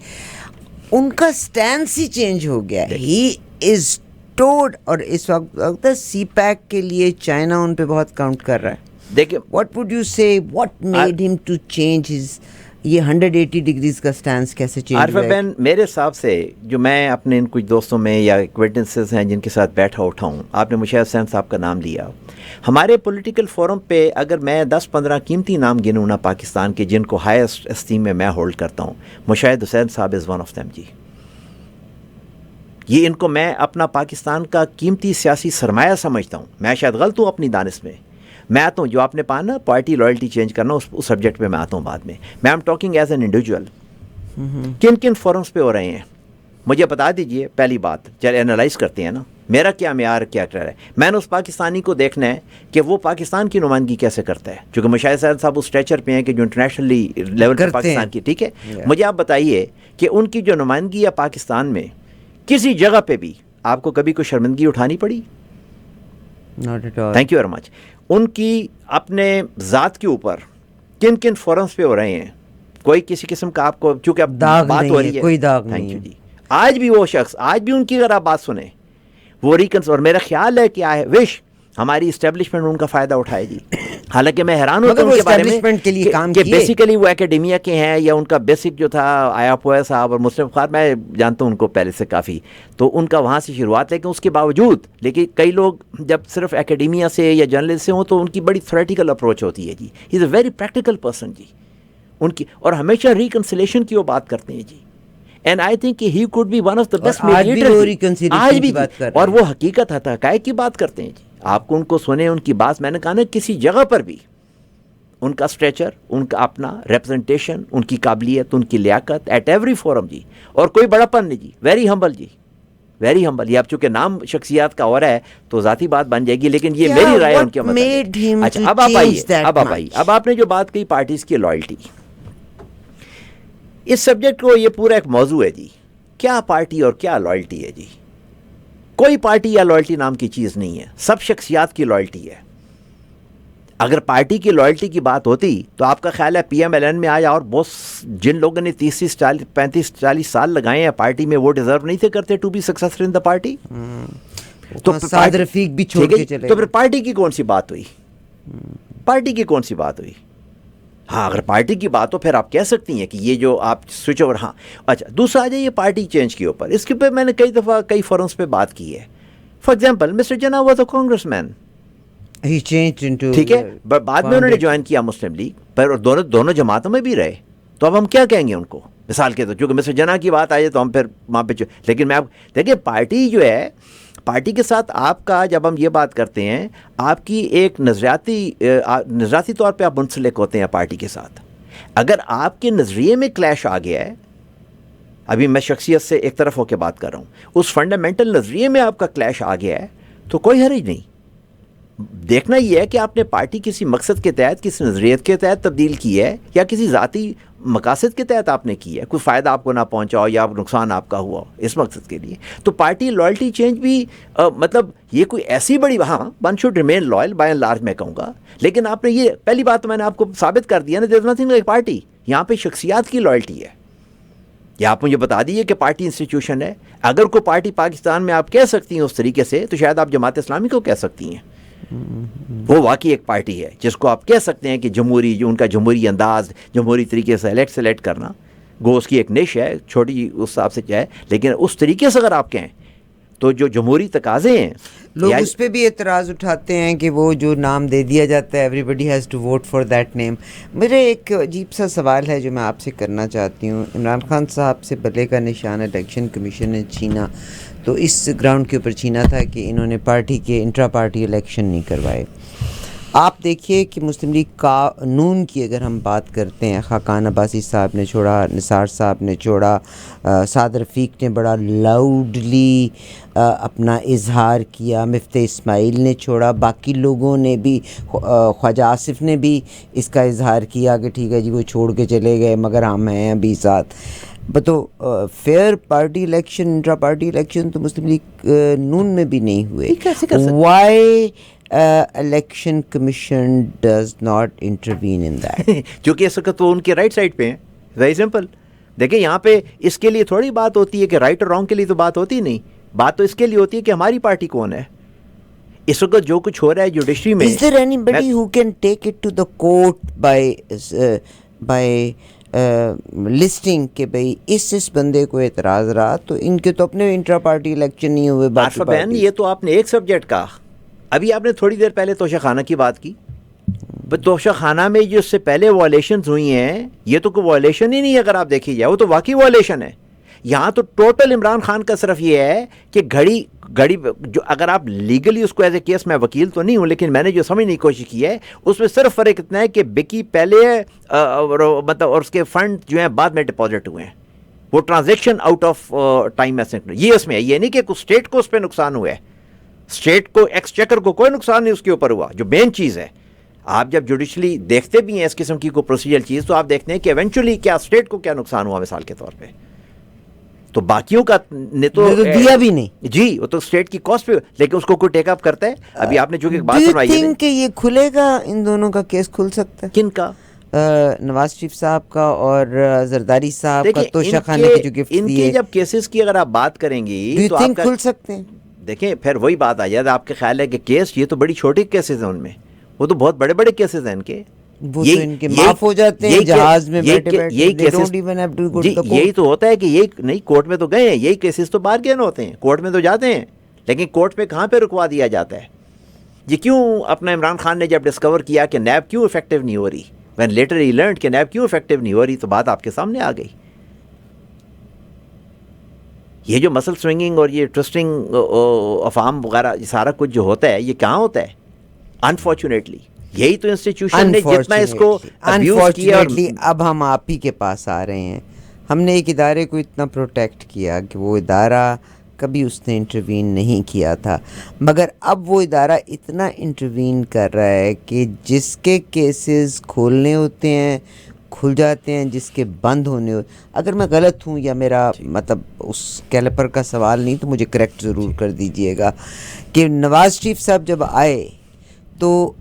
ان کا سٹینس ہی چینج ہو گیا, ہی از ٹوڈ. اور اس وقت سی پیک کے لیے چائنا ان پہ بہت کاؤنٹ کر رہا ہے. دیکھیں واٹ وڈ یو سے, واٹ میڈ ہم ٹو چینج ہز, یہ 180 ڈگریز کا سٹینس کیسے چینج عارفہ بہن, میرے حساب سے جو میں اپنے ان کچھ دوستوں میں یا ایکوینٹنسز ہیں جن کے ساتھ بیٹھا اٹھا ہوں, آپ نے مشاہد حسین صاحب کا نام لیا, ہمارے پولیٹیکل فورم پہ اگر میں 10-15 قیمتی نام گنوں نا پاکستان کے جن کو ہائیسٹ اسٹیم میں ہولڈ کرتا ہوں, مشاہد حسین صاحب از ون آف دیم جی. یہ ان کو میں اپنا پاکستان کا قیمتی سیاسی سرمایہ سمجھتا ہوں. میں شاید غلط ہوں اپنی دانش میں آتا ہوں جو آپ نے پانا نا پارٹی لائلٹی چینج کرنا, اس سبجیکٹ پہ میں آتا ہوں بعد میں. میں am talking as an individual. کن کن فورمز پہ ہو رہے ہیں مجھے بتا دیجئے. پہلی بات, چلے انالائز کرتے ہیں نا, میرا کیا معیار کیا کر رہا ہے. میں نے اس پاکستانی کو دیکھنا ہے کہ وہ پاکستان کی نمائندگی کیسے کرتا ہے, چونکہ مشاہد صاحب اس اسٹیچر پہ ہیں کہ جو انٹرنیشنلی لیول پر پاکستان کی, ٹھیک ہے. مجھے آپ بتائیے کہ ان کی جو نمائندگی ہے پاکستان میں, کسی جگہ پہ بھی آپ کو کبھی کوئی شرمندگی اٹھانی پڑی؟ Thank you very much. ان کی اپنے ذات کے اوپر کن کن فورمز پہ ہو رہے ہیں, کوئی کسی قسم کا آپ کو, چونکہ اب بات ہو رہی ہے, کوئی داغ نہیں ہے جی. آج بھی وہ شخص, آج بھی ان کی اگر آپ بات سنیں, وہ ریکنس, اور میرا خیال ہے کہ آئے وش ہماری اسٹیبلشمنٹ ان کا فائدہ اٹھائے گی. حالانکہ میں حیران ہوتا ہوں ان کے بارے میں کہ بیسیکلی وہ اکیڈیمیا کے ہیں, یا ان کا بیسک جو تھا آیا پویا صاحب اور مسلم خار, میں جانتا ہوں ان کو پہلے سے کافی, تو ان کا وہاں سے شروعات. لیکن اس کے باوجود, لیکن کئی لوگ جب صرف اکیڈیمیا سے یا جرنلسٹ سے ہوں تو ان کی بڑی تھیوریٹیکل اپروچ ہوتی ہے جی. ہی از اے ویری پریکٹیکل پرسن جی ان کی, اور ہمیشہ ریکنسلیشن کی وہ بات کرتے ہیں جی. اینڈ آئی تھنک کہ he could be one of the best mediator آج بھی, اور وہ حقیقت حقائق کی بات کرتے ہیں جی. آپ کو ان کو سنیں, ان کی بات, میں نے کہا نا کسی جگہ پر بھی ان کا اسٹریچر, ان کا اپنا ریپرزنٹیشن, ان کی قابلیت, ان کی لیاقت ایٹ ایوری فورم جی. اور کوئی بڑا پن نہیں جی, ویری ہمبل جی, ویری ہمبل. یہ اب چونکہ نام شخصیات کا ہو رہا ہے تو ذاتی بات بن جائے گی, لیکن یہ میری رائے ان کے مطابق. اچھا اب آپ آئیے, اب آپ نے جو بات کہی پارٹیز کی لائلٹی, اس سبجیکٹ کو یہ پورا ایک موضوع ہے جی. کیا پارٹی اور کیا لائلٹی ہے جی؟ کوئی پارٹی یا لائلٹی نام کی چیز نہیں ہے, سب شخصیات کی لائلٹی ہے. اگر پارٹی کی لائلٹی کی بات ہوتی تو آپ کا خیال ہے پی ایم ایل این میں آیا اور بہت جن لوگوں نے 35-40 سال لگائے ہیں پارٹی میں وہ ڈیزرو نہیں تھے کرتے to be successful in the party. تو سعد رفیق بھی چھوڑ کے چلے تو پھر پارٹی کی کون سی بات ہوئی؟ پارٹی کی کون سی بات ہوئی؟ ہاں اگر پارٹی کی بات ہو پھر آپ کہہ سکتی ہیں کہ یہ جو آپ سوئچ اوور. ہاں اچھا دوسرا آ جائے یہ پارٹی چینج کے اوپر. اس کے اوپر میں نے کئی دفعہ کئی فورمز پہ بات کی ہے. For example mister Jinnah was a Congress man, ٹھیک ہے, بعد میں انہوں نے جوائن کیا مسلم لیگ, پر دونوں جماعتوں میں بھی رہے. تو اب ہم کیا کہیں گے ان کو مثال کے طور, چونکہ مسٹر جناح کی بات آئی تو ہم پھر وہاں پہ. لیکن میں آپ دیکھیں پارٹی جو ہے, پارٹی کے ساتھ آپ کا جب ہم یہ بات کرتے ہیں آپ کی ایک نظریاتی طور پہ آپ منسلک ہوتے ہیں پارٹی کے ساتھ. اگر آپ کے نظریے میں کلیش آ گیا ہے, ابھی میں شخصیت سے ایک طرف ہو کے بات کر رہا ہوں, اس فنڈامنٹل نظریے میں آپ کا کلیش آ گیا ہے تو کوئی حرج نہیں. دیکھنا یہ ہے کہ آپ نے پارٹی کسی مقصد کے تحت کسی نظریت کے تحت تبدیل کی ہے یا کسی ذاتی مقاصد کے تحت آپ نے کی ہے, کوئی فائدہ آپ کو نہ پہنچا ہو یا نقصان آپ کا ہوا ہو اس مقصد کے لیے. تو پارٹی لائلٹی چینج بھی مطلب یہ کوئی ایسی بڑی, ہاں one should remain loyal by and large میں کہوں گا. لیکن آپ نے یہ پہلی بات تو میں نے آپ کو ثابت کر دیا نا, دیر از نتھنگ لائک پارٹی. یہاں پہ شخصیات کی لائلٹی ہے. یا آپ مجھے بتا دیجیے کہ پارٹی انسٹیٹیوشن ہے. اگر کوئی پارٹی پاکستان میں آپ کہہ سکتی ہیں اس طریقے سے تو شاید آپ جماعت اسلامی کو کہہ سکتی ہیں. وہ واقعی ایک پارٹی ہے جس کو آپ کہہ سکتے ہیں کہ جمہوری, جو ان کا جمہوری انداز, جمہوری طریقے سے سلیکٹ کرنا, گو اس کی ایک نش ہے چھوٹی اس حساب سے کیا ہے. لیکن اس طریقے سے اگر آپ کہیں تو جو جمہوری تقاضے ہیں لوگ اس پہ بھی اعتراض اٹھاتے ہیں کہ وہ جو نام دے دیا جاتا ہے everybody has to vote for that name. میرے ایک عجیب سا سوال ہے جو میں آپ سے کرنا چاہتی ہوں. عمران خان صاحب سے بلے کا نشان الیکشن کمیشن نے چھینا, تو اس گراؤنڈ کے اوپر چھینا تھا کہ انہوں نے پارٹی کے انٹرا پارٹی الیکشن نہیں کروائے. آپ دیکھیے کہ مسلم لیگ قانون کی اگر ہم بات کرتے ہیں, خاقان عباسی صاحب نے چھوڑا, نثار صاحب نے چھوڑا, سعد رفیق نے بڑا لاؤڈلی اپنا اظہار کیا, مفتاح اسماعیل نے چھوڑا, باقی لوگوں نے بھی, خواجہ آصف نے بھی اس کا اظہار کیا کہ ٹھیک ہے جی وہ چھوڑ کے چلے گئے مگر ہم ہیں ابھی ساتھ. تو fair party election, intra party election تو مسلم لیگ نون میں بھی نہیں ہوئے. Why election commission does not intervene in that? کیونکہ اس وقت وہ ان کے رائٹ سائڈ پہ ہیں. Very simple. دیکھیں یہاں پہ اس کے لیے تھوڑی بات ہوتی ہے کہ رائٹ اور رانگ کے لیے تو بات ہوتی نہیں. بات تو اس کے لیے ہوتی ہے کہ ہماری پارٹی کون ہے. اس وقت جو کچھ ہو رہا ہے جوڈیشری میں, is there anybody who can take it to the court by listing کہ بھئی اس بندے کو اعتراض رہا تو ان کے تو اپنے انٹرا پارٹی الیکشن نہیں ہوئے. عارفہ بہن یہ تو آپ نے ایک سبجیکٹ کہا. ابھی آپ نے تھوڑی دیر پہلے توشہ خانہ کی بات کی. توشہ خانہ میں جو اس سے پہلے وائلیشنز ہوئی ہیں یہ تو کوئی وائلیشن ہی نہیں ہے اگر آپ دیکھی جائے, وہ تو واقعی وائلیشن ہے. یہاں تو ٹوٹل عمران خان کا صرف یہ ہے کہ گھڑی جو اگر آپ لیگلی اس کو ایز اے کیس, میں وکیل تو نہیں ہوں لیکن میں نے جو سمجھنے کی کوشش کی ہے اس میں صرف فرق اتنا ہے کہ بکی پہلے مطلب اور اس کے فنڈ جو ہیں بعد میں ڈپازٹ ہوئے ہیں. وہ ٹرانزیکشن آؤٹ آف ٹائم یہ اس میں ہے. یہ نہیں کہ اسٹیٹ کو اس پہ نقصان ہوا ہے, اسٹیٹ کو ایکسچیکر کو کوئی نقصان نہیں اس کے اوپر ہوا. جو مین چیز ہے آپ جب جوڈیشلی دیکھتے بھی ہیں اس قسم کی کوئی پروسیجر چیز تو آپ دیکھتے ہیں کہ ایونچولی کیا اسٹیٹ کو کیا نقصان ہوا مثال کے طور پہ. تو باقیوں کا نے تو دیا بھی نہیں جی, وہ تو اسٹیٹ کی کاسٹ پہ, لیکن اس کو کوئی ٹیک اپ کرتا ہے. ابھی آپ نے جو کہ بات سنائی ہے کہ یہ کھلے گا, ان دونوں کا کیس کھل سکتا ہے. کن کا؟ نواز شریف صاحب کا اور زرداری صاحب کا توشہ خانے کی جو گفٹ دی ہے. ان کے جب کیسز کی اگر آپ بات کریں گی تو آپ کھل سکتے ہیں. دیکھیں پھر وہی بات آ جائے, آپ کے خیال ہے کہ کیس یہ تو بڑی چھوٹی کیسز ہیں, ان میں وہ تو بہت بڑے بڑے کیسز ہیں ان کے. وہ تو ان کے معاف ہو جاتے ہیں جہاز میں بیٹھے بیٹھے. یہی تو ہوتا ہے کہ یہ نہیں کورٹ میں تو گئے ہیں, یہی کیسز تو بار گین ہوتے ہیں, کورٹ میں تو جاتے ہیں, لیکن کورٹ میں کہاں پہ رکوا دیا جاتا ہے. یہ کیوں اپنا عمران خان نے جب ڈسکور کیا کہ نیب کیوں افیکٹو نہیں ہو رہی, وین لیٹر ہی لرنڈ کہ نیب کیوں افیکٹو نہیں ہو رہی, تو بات آپ کے سامنے آ گئی. یہ جو مسل سوئنگنگ اور یہ ٹرسٹنگ افہام وغیرہ یہ سارا کچھ جو ہوتا ہے یہ کہاں ہوتا ہے؟ انفارچونیٹلی یہی تو انسٹیٹیوشن نے جتنا اس کو ابیوز کیا. اب ہم آپ ہی کے پاس آ رہے ہیں. ہم نے ایک ادارے کو اتنا پروٹیکٹ کیا کہ وہ ادارہ کبھی اس نے انٹروین نہیں کیا تھا, مگر اب وہ ادارہ اتنا انٹروین کر رہا ہے کہ جس کے کیسز کھولنے ہوتے ہیں کھل جاتے ہیں, جس کے بند ہونے ہوتے. اگر میں غلط ہوں یا میرا مطلب اس کیلیپر کا سوال نہیں تو مجھے کریکٹ ضرور کر دیجئے گا کہ نواز شریف صاحب جب آئے تو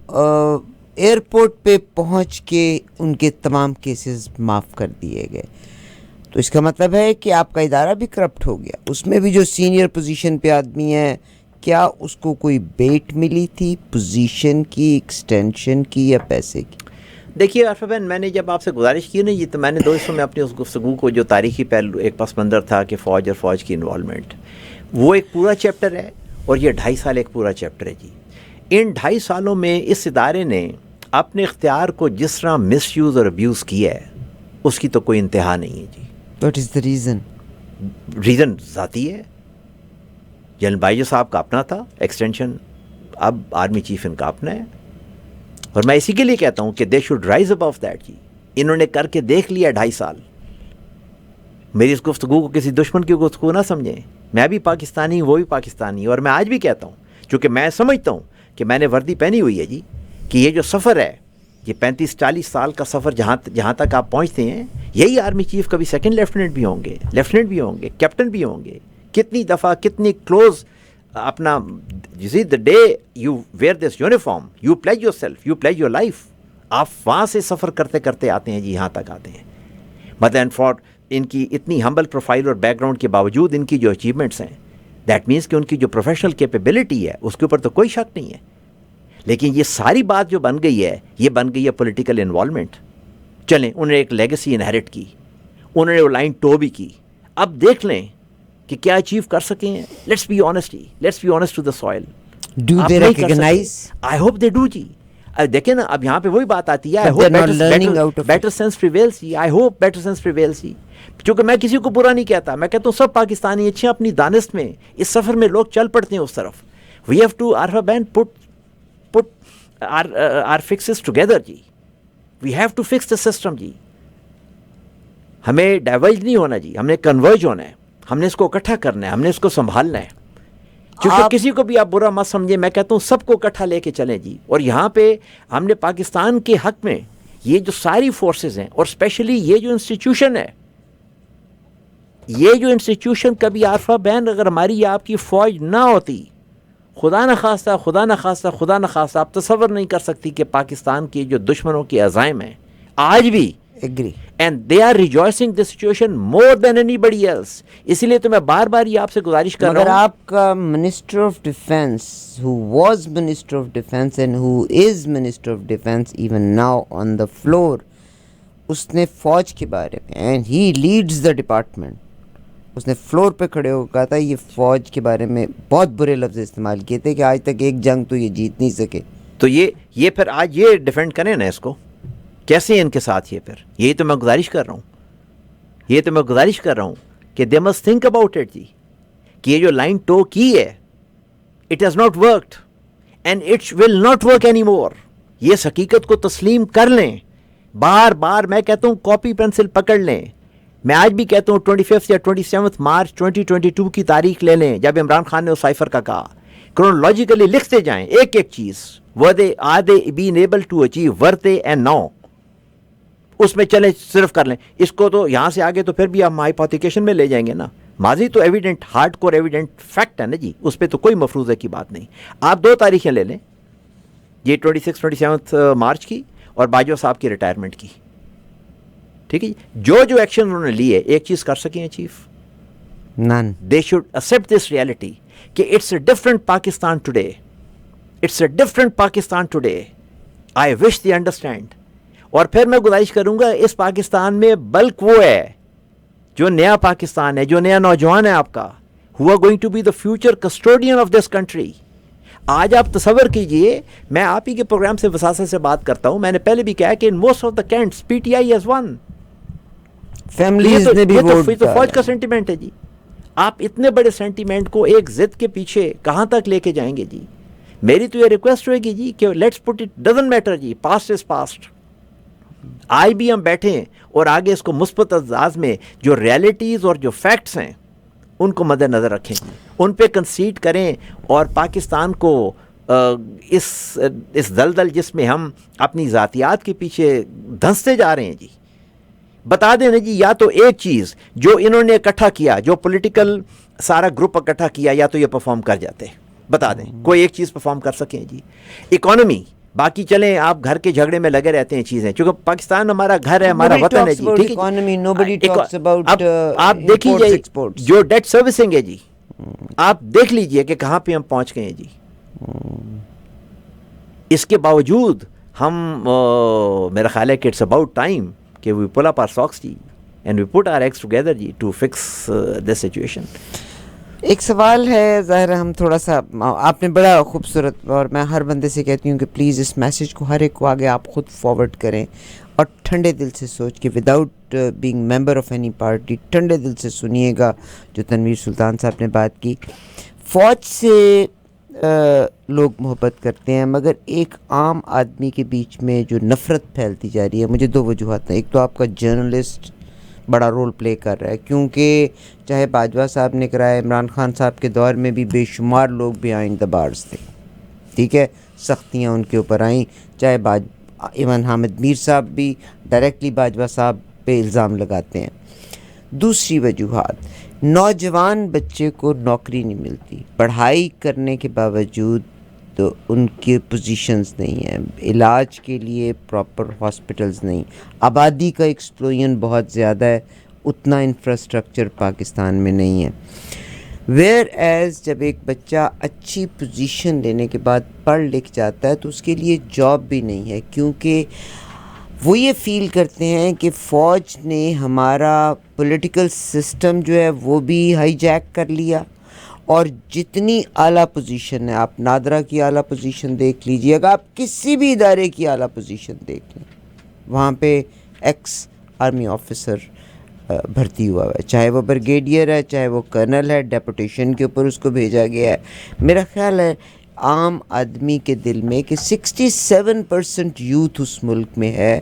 ایئرپورٹ پہ پہنچ کے ان کے تمام کیسز معاف کر دیے گئے. تو اس کا مطلب ہے کہ آپ کا ادارہ بھی کرپٹ ہو گیا. اس میں بھی جو سینئر پوزیشن پہ آدمی ہے, کیا اس کو کوئی بیٹ ملی تھی پوزیشن کی, ایکسٹینشن کی, یا پیسے کی؟ دیکھیے عارفہ بہن, میں نے جب آپ سے گزارش کی نا یہ, تو میں نے 2 حصوں میں اپنی اس گفتگو کو, جو تاریخی پہلو ایک پس منظر تھا کہ فوج اور فوج کی انوالومنٹ, وہ ایک پورا چیپٹر ہے, اور یہ 2.5 سال ایک پورا چیپٹر ہے جی. ان 2.5 سالوں میں اس ادارے نے اپنے اختیار کو جس طرح مس یوز اور ابیوز کیا ہے, اس کی تو کوئی انتہا نہیں ہے جی. What is the reason? Reason ذاتی ہے. جنرل بائیجو صاحب کا اپنا تھا ایکسٹینشن, اب آرمی چیف ان کا اپنا ہے, اور میں اسی کے لیے کہتا ہوں کہ they should rise above that جی. انہوں نے کر کے دیکھ لیا 2.5 سال. میری اس گفتگو کو کسی دشمن کی گفتگو نہ سمجھیں, میں بھی پاکستانی ہوں, وہ بھی پاکستانی, اور میں آج بھی کہتا ہوں, چونکہ میں سمجھتا ہوں کہ میں نے وردی پہنی ہوئی ہے جی, کہ یہ جو سفر ہے, یہ 35-40 سال کا سفر جہاں تک آپ پہنچتے ہیں, یہی آرمی چیف کبھی 2nd لیفٹیننٹ بھی ہوں گے, لیفٹیننٹ بھی ہوں گے, کیپٹن بھی ہوں گے. کتنی دفعہ کتنی کلوز اپنا, you see the day you wear this uniform you pledge yourself, you pledge your life. آپ وہاں سے سفر کرتے کرتے آتے ہیں جی, یہاں تک آتے ہیں. مثلاً فار ان کی اتنی ہمبل پروفائل اور بیک گراؤنڈ کے باوجود ان کی جو اچیومنٹس ہیں, دیٹ مینس کہ ان کی جو پروفیشنل کیپیبلٹی ہے اس کے اوپر تو کوئی شک نہیں ہے. لیکن یہ ساری بات جو بن گئی ہے, یہ بن گئی ہے پولیٹیکل انوالومنٹ. چلیں, انہوں نے ایک لیگیسی انہیرٹ کی, انہوں نے وہ لائن ٹو بھی کی. اب دیکھ لیں کہ کیا اچیو کر سکے ہیں. Let's be honest to the soil. Do they recognize? I hope they do جی. دیکھیں نا, اب یہاں پہ وہی بات آتی ہے, بیٹر سینس پریویلز جی. I hope better sense prevails جی. چونکہ میں کسی کو برا نہیں کہتا, میں کہتا ہوں سب پاکستانی اچھے ہیں اپنی دانست میں, اس سفر میں لوگ چل پڑتے ہیں اس طرف. وی ہیو ٹو عارفہ بہن put our fixes together G. we have to fix the system جی. ہمیں ڈائیورج نہیں ہونا جی, ہم نے کنورج ہونا ہے, ہم نے اس کو اکٹھا کرنا ہے, ہم نے اس کو سنبھالنا ہے. کیونکہ کسی کو بھی آپ برا مت سمجھیں, میں کہتا ہوں سب کو اکٹھا لے کے چلیں جی. اور یہاں پہ ہم نے پاکستان کے حق میں یہ جو ساری فورسز ہیں, اور اسپیشلی یہ جو انسٹیٹیوشن ہے, یہ جو انسٹیٹیوشن کبھی عارفہ بہن اگر ہماری یا آپ کی فوج نہ ہوتی, خدا نخواستہ آپ تصور نہیں کر سکتی کہ پاکستان کے جو دشمنوں کے عزائم ہیں آج بھی, and they are rejoicing the situation more than anybody else. اسی لیے تو میں بار بار یہ آپ سے گزارش کر رہا ہوں. مگر آپ کا minister of defence, who was Minister of Defense and who is Minister of Defense even now on the floor, اس نے فوج کے بارے میں, and he leads the department, اس نے فلور پہ کھڑے ہو کہا تھا یہ فوج کے بارے میں بہت برے لفظ استعمال کیے تھے کہ آج تک ایک جنگ تو یہ جیت نہیں سکے. تو یہ پھر آج یہ ڈیفینڈ کریں نا اس کو, کیسے ان کے ساتھ. یہ پھر یہی تو میں گزارش کر رہا ہوں, کہ they must think about it جی, کہ یہ جو لائن ٹو کی ہے, it has not worked and it will not work anymore. یہ اس حقیقت کو تسلیم کر لیں. بار بار میں کہتا ہوں کاپی پینسل پکڑ لیں. میں آج بھی کہتا ہوں 25 یا 27 مارچ 2022 کی تاریخ لے لیں, جب عمران خان نے اس سائفر کا کہا. کرونالوجیکلی لکھتے جائیں ایک ایک چیز, are they been able to achieve, where they and now. اس میں چلیں صرف کر لیں اس کو, تو یہاں سے آگے تو پھر بھی ہم ہائپوتھیکیشن میں لے جائیں گے نا. ماضی تو evident, hard core evident fact ہے نا جی, اس پہ تو کوئی مفروضے کی بات نہیں. آپ 2 تاریخیں لے لیں, یہ 27 مارچ کی اور باجوہ صاحب کی ریٹائرمنٹ کی. ٹھیک ہے جی, جو ایکشن انہوں نے لیے, ایک چیز کر سکیں chief, none. They should accept this reality کہ it's a different Pakistan today. It's a different Pakistan today. I wish they understand. اور پھر میں گزارش کروں گا, اس پاکستان میں بلک وہ ہے جو نیا پاکستان ہے, جو نیا نوجوان ہے آپ کا, who are going to be the future custodian of this country. آج آپ تصور کیجئے, میں آپ ہی کے پروگرام سے وساست سے بات کرتا ہوں, میں نے پہلے بھی کہا کہ in most of the Kents PTI has won. Families نے بھی ووٹ تو فوج کا سینٹیمنٹ ہے جی. آپ اتنے بڑے سینٹیمنٹ کو ایک ضد کے پیچھے کہاں تک لے کے جائیں گے جی. میری تو یہ ریکویسٹ ہوئے گی جی کہ let's put it, doesn't matter جی, پاسٹ از پاسٹ. آج بھی ہم بیٹھیں اور آگے اس کو مثبت انداز میں جو ریالٹیز اور جو فیکٹس ہیں ان کو مد نظر رکھیں, ان پہ کنسیڈ کریں, اور پاکستان کو اس دلدل جس میں ہم اپنی ذاتیات کے پیچھے دھنستے جا رہے ہیں جی, بتا دیں نا جی. یا تو ایک چیز جو انہوں نے اکٹھا کیا, جو پولیٹیکل سارا گروپ اکٹھا کیا, یا تو یہ پرفارم کر جاتے, بتا دیں کوئی ایک چیز پرفارم کر سکیں جی. اکانومی باقی چلیں آپ گھر کے جھگڑے میں لگے رہتے ہیں چیزیں, چونکہ پاکستان ہمارا گھر ہے, ہمارا وطن ہے جی, ٹھیک ہے. آپ دیکھ لیجیے جو ڈیٹ سروسنگ ہے جی, آپ دیکھ لیجئے کہ کہاں پہ ہم پہنچ گئے ہیں جی. اس کے باوجود ہم میرا خیال ہے کہ اٹس اباؤٹ ٹائم کہ we pull up our socks جی and we put our eggs together جی ٹو فکس دس سچویشن. ایک سوال ہے, ظاہر ہم تھوڑا سا, آپ نے بڑا خوبصورت, اور میں ہر بندے سے کہتی ہوں کہ پلیز اس میسیج کو ہر ایک کو آگے آپ خود فارورڈ کریں, اور ٹھنڈے دل سے سوچ کے without being member of any party ٹھنڈے دل سے سنیے گا جو تنویر سلطان صاحب نے بات کی. فوج سے لوگ محبت کرتے ہیں, مگر ایک عام آدمی کے بیچ میں جو نفرت پھیلتی جا رہی ہے, مجھے دو وجوہات ہیں. ایک تو آپ کا جرنلسٹ بڑا رول پلے کر رہا ہے, کیونکہ چاہے باجوہ صاحب نے کرایا, عمران خان صاحب کے دور میں بھی بے شمار لوگ بیہائنڈ دا بارز تھے, ٹھیک ہے, سختیاں ان کے اوپر آئیں, چاہے ایون حامد میر صاحب بھی ڈائریکٹلی باجوہ صاحب پہ الزام لگاتے ہیں. دوسری وجوہات, نوجوان بچے کو نوکری نہیں ملتی, پڑھائی کرنے کے باوجود تو ان کی پوزیشنز نہیں ہیں, علاج کے لیے پراپر ہاسپٹلز نہیں, آبادی کا ایکسپلوژن بہت زیادہ ہے, اتنا انفراسٹرکچر پاکستان میں نہیں ہے. ویئر ایز جب ایک بچہ اچھی پوزیشن لینے کے بعد پڑھ لکھ جاتا ہے تو اس کے لیے جاب بھی نہیں ہے, کیونکہ وہ یہ فیل کرتے ہیں کہ فوج نے ہمارا پولیٹیکل سسٹم جو ہے وہ بھی ہائی جیک کر لیا, اور جتنی اعلیٰ پوزیشن ہے, آپ نادرا کی اعلیٰ پوزیشن دیکھ لیجیے گا, آپ کسی بھی ادارے کی اعلیٰ پوزیشن دیکھ لیں, وہاں پہ ایکس آرمی آفیسر بھرتی ہوا ہے, چاہے وہ بریگیڈیئر ہے, چاہے وہ کرنل ہے, ڈیپوٹیشن کے اوپر اس کو بھیجا گیا ہے. میرا خیال ہے عام آدمی کے دل میں کہ 67% یوتھ اس ملک میں ہے,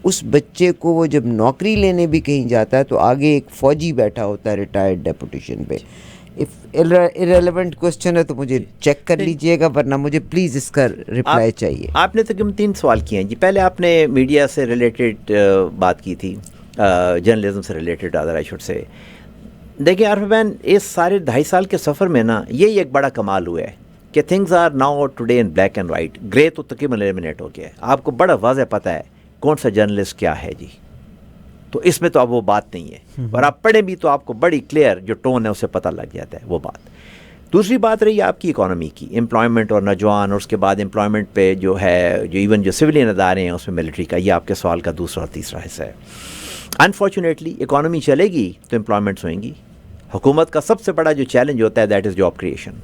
اس بچے کو وہ جب نوکری لینے بھی کہیں جاتا ہے تو آگے ایک فوجی بیٹھا ہوتا ہے ریٹائرڈ ڈیپوٹیشن پہ. irrelevant کوسچن ہے تو مجھے چیک کر لیجئے گا, ورنہ مجھے پلیز اس کا رپلائی چاہیے. آپ نے تقریباً 3 سوال کیے ہیں جی. پہلے آپ نے میڈیا سے ریلیٹڈ بات کی تھی, جرنلزم سے related other I should say. دیکھیں عارف بہن, اس سارے 2.5 سال کے سفر میں نا یہی ایک بڑا کمال ہوا ہے کہ things are now today in black and white. Grey تو تقریباً ایلیمنیٹ ہو گیا ہے, آپ کو بڑا واضح پتہ ہے کون سا جرنلسٹ کیا ہے جی. تو اس میں تو اب وہ بات نہیں ہے, اور آپ پڑھیں بھی تو آپ کو بڑی کلیئر جو ٹون ہے اسے پتہ لگ جاتا ہے وہ بات. دوسری بات رہی آپ کی اکانومی کی, امپلائمنٹ اور نوجوان, اور اس کے بعد امپلائمنٹ پہ جو ہے جو ایون جو سویلین ادارے ہیں اس میں ملٹری کا, یہ آپ کے سوال کا دوسرا اور تیسرا حصہ ہے. انفارچونیٹلی اکانومی چلے گی تو امپلائمنٹس ہوئیں گی. حکومت کا سب سے بڑا جو چیلنج ہوتا ہے دیٹ از جاب کریشن,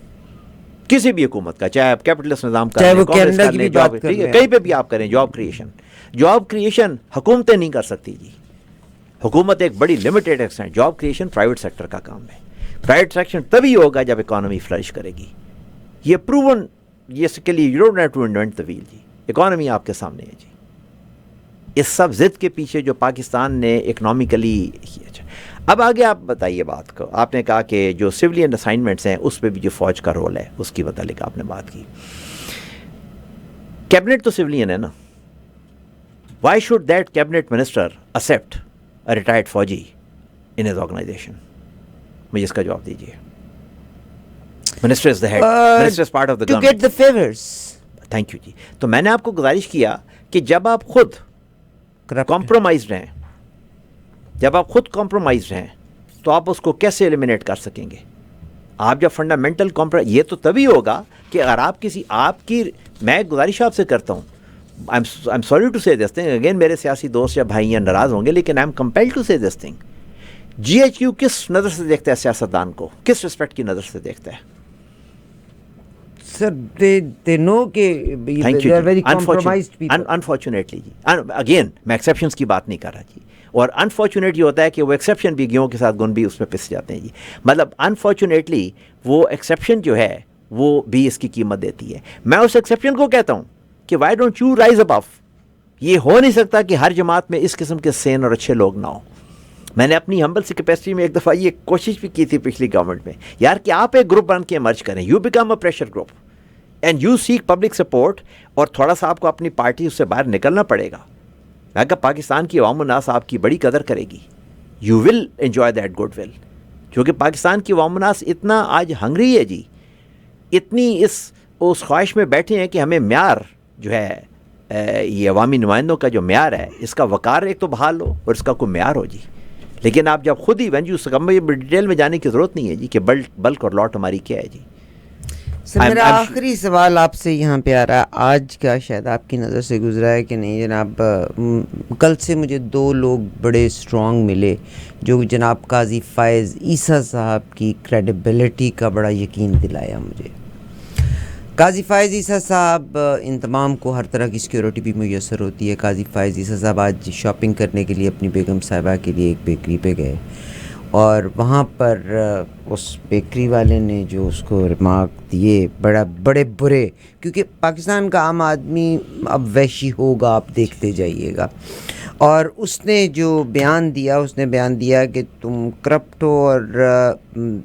کسی بھی حکومت کا, چاہے آپ کیپٹلسٹ نظام کا کہیں پہ بھی آپ کریں, جاب کریشن. جاب کریشن حکومتیں نہیں کر سکتی جی, حکومت ایک بڑی limited extent. Job creation private sector کا کام ہے. پرائیویٹ سیکٹر تبھی ہوگا جب اکانومی فلرش کرے گی. یہ پروون, یہ اس کے لیے you don't have to invent the wheel جی. اکانومی آپ کے سامنے ہے جی. اس سب ضد کے پیچھے جو پاکستان نے اکنامیکلی. اب آگے آپ بتائیے بات کو. آپ نے کہا کہ جو سویلین اسائنمنٹس ہیں اس پہ بھی جو فوج کا رول ہے اس کی متعلق آپ نے بات کی. کیبنٹ تو سویلین ہے نا, why should that cabinet minister accept a retired فوجی in his organization? مجھے اس کا جواب دیجیے. Minister is the head. Minister is part of the government. To get the favors. Thank you جی. تو میں نے آپ کو گزارش کیا کہ جب آپ خود کمپرومائزڈ ہیں, جب آپ خود کمپرومائزڈ ہیں تو آپ اس کو کیسے ایلیمنیٹ کر سکیں گے؟ آپ جب فنڈامنٹل یہ تو تبھی ہوگا کہ اگر آپ کسی آپ کی, میں گزارش آپ سے کرتا ہوں, I'm sorry to say this thing again, میرے سیاسی دوست یا بھائی ناراض ہوں گے, لیکن I'm compelled to say this thing. GHQ کس نظر سے دیکھتا ہے سیاستدان کو, کس رسپیکٹ کی نظر سے دیکھتا ہے؟ Sir, they know کہ they are very compromised people. Unfortunately G, again میں ایکسیپشنز کی بات نہیں کر رہا جی, اور انفارچونیٹ یہ ہوتا ہے کہ وہ ایکسیپشن بھی گیہوں کے ساتھ گن بھی اس میں پس جاتے ہیں جی. مطلب انفارچونیٹلی وہ ایکسیپشن جو ہے وہ بھی اس کی قیمت دیتی ہے. میں اس ایکسیپشن کو کہتا ہوں کہ why don't you rise above. یہ ہو نہیں سکتا کہ ہر جماعت میں اس قسم کے سین اور اچھے لوگ نہ ہوں. میں نے اپنی ہمبل سی کیپیسٹی میں ایک دفعہ یہ کوشش بھی کی تھی پچھلی گورنمنٹ میں, یار کہ آپ ایک گروپ بن کے ایمرج کریں, you become a pressure group and you seek public support, اور تھوڑا سا آپ کو اپنی پارٹی اس سے باہر نکلنا پڑے گا. اگر پاکستان کی عوام الناس آپ کی بڑی قدر کرے گی, you will enjoy that good will, کیونکہ پاکستان کی عوام الناس اتنا آج ہنگری ہے جی, اتنی اس خواہش میں بیٹھے ہیں کہ ہمیں معیار جو ہے یہ عوامی نمائندوں کا جو معیار ہے اس کا وقار ایک تو بحال ہو اور اس کا کوئی معیار ہو جی. لیکن آپ جب خود ہی وین یو ڈیٹیل میں جانے کی ضرورت نہیں ہے جی کہ بلک اور لاٹ ہماری کیا ہے جی. سر میرا آخری سوال آپ سے یہاں پہ آ رہا ہے, آج کا شاید آپ کی نظر سے گزرا ہے کہ نہیں جناب, کل سے مجھے 2 لوگ بڑے اسٹرانگ ملے جو جناب قاضی فائز عیسیٰ صاحب کی کریڈیبلٹی کا بڑا یقین دلایا مجھے. قاضی فائز عیسیٰ صاحب ان تمام کو ہر طرح کی سیکیورٹی بھی میسر ہوتی ہے. قاضی فائز عیسیٰ صاحب آج شاپنگ کرنے کے لیے اپنی بیگم صاحبہ کے لیے ایک بیکری پہ گئے اور وہاں پر اس بیکری والے نے جو اس کو ریمارک دیے بڑے برے, کیونکہ پاکستان کا عام آدمی اب وحشی ہوگا, آپ دیکھتے جائیے گا, اور اس نے جو بیان دیا کہ تم کرپٹ ہو اور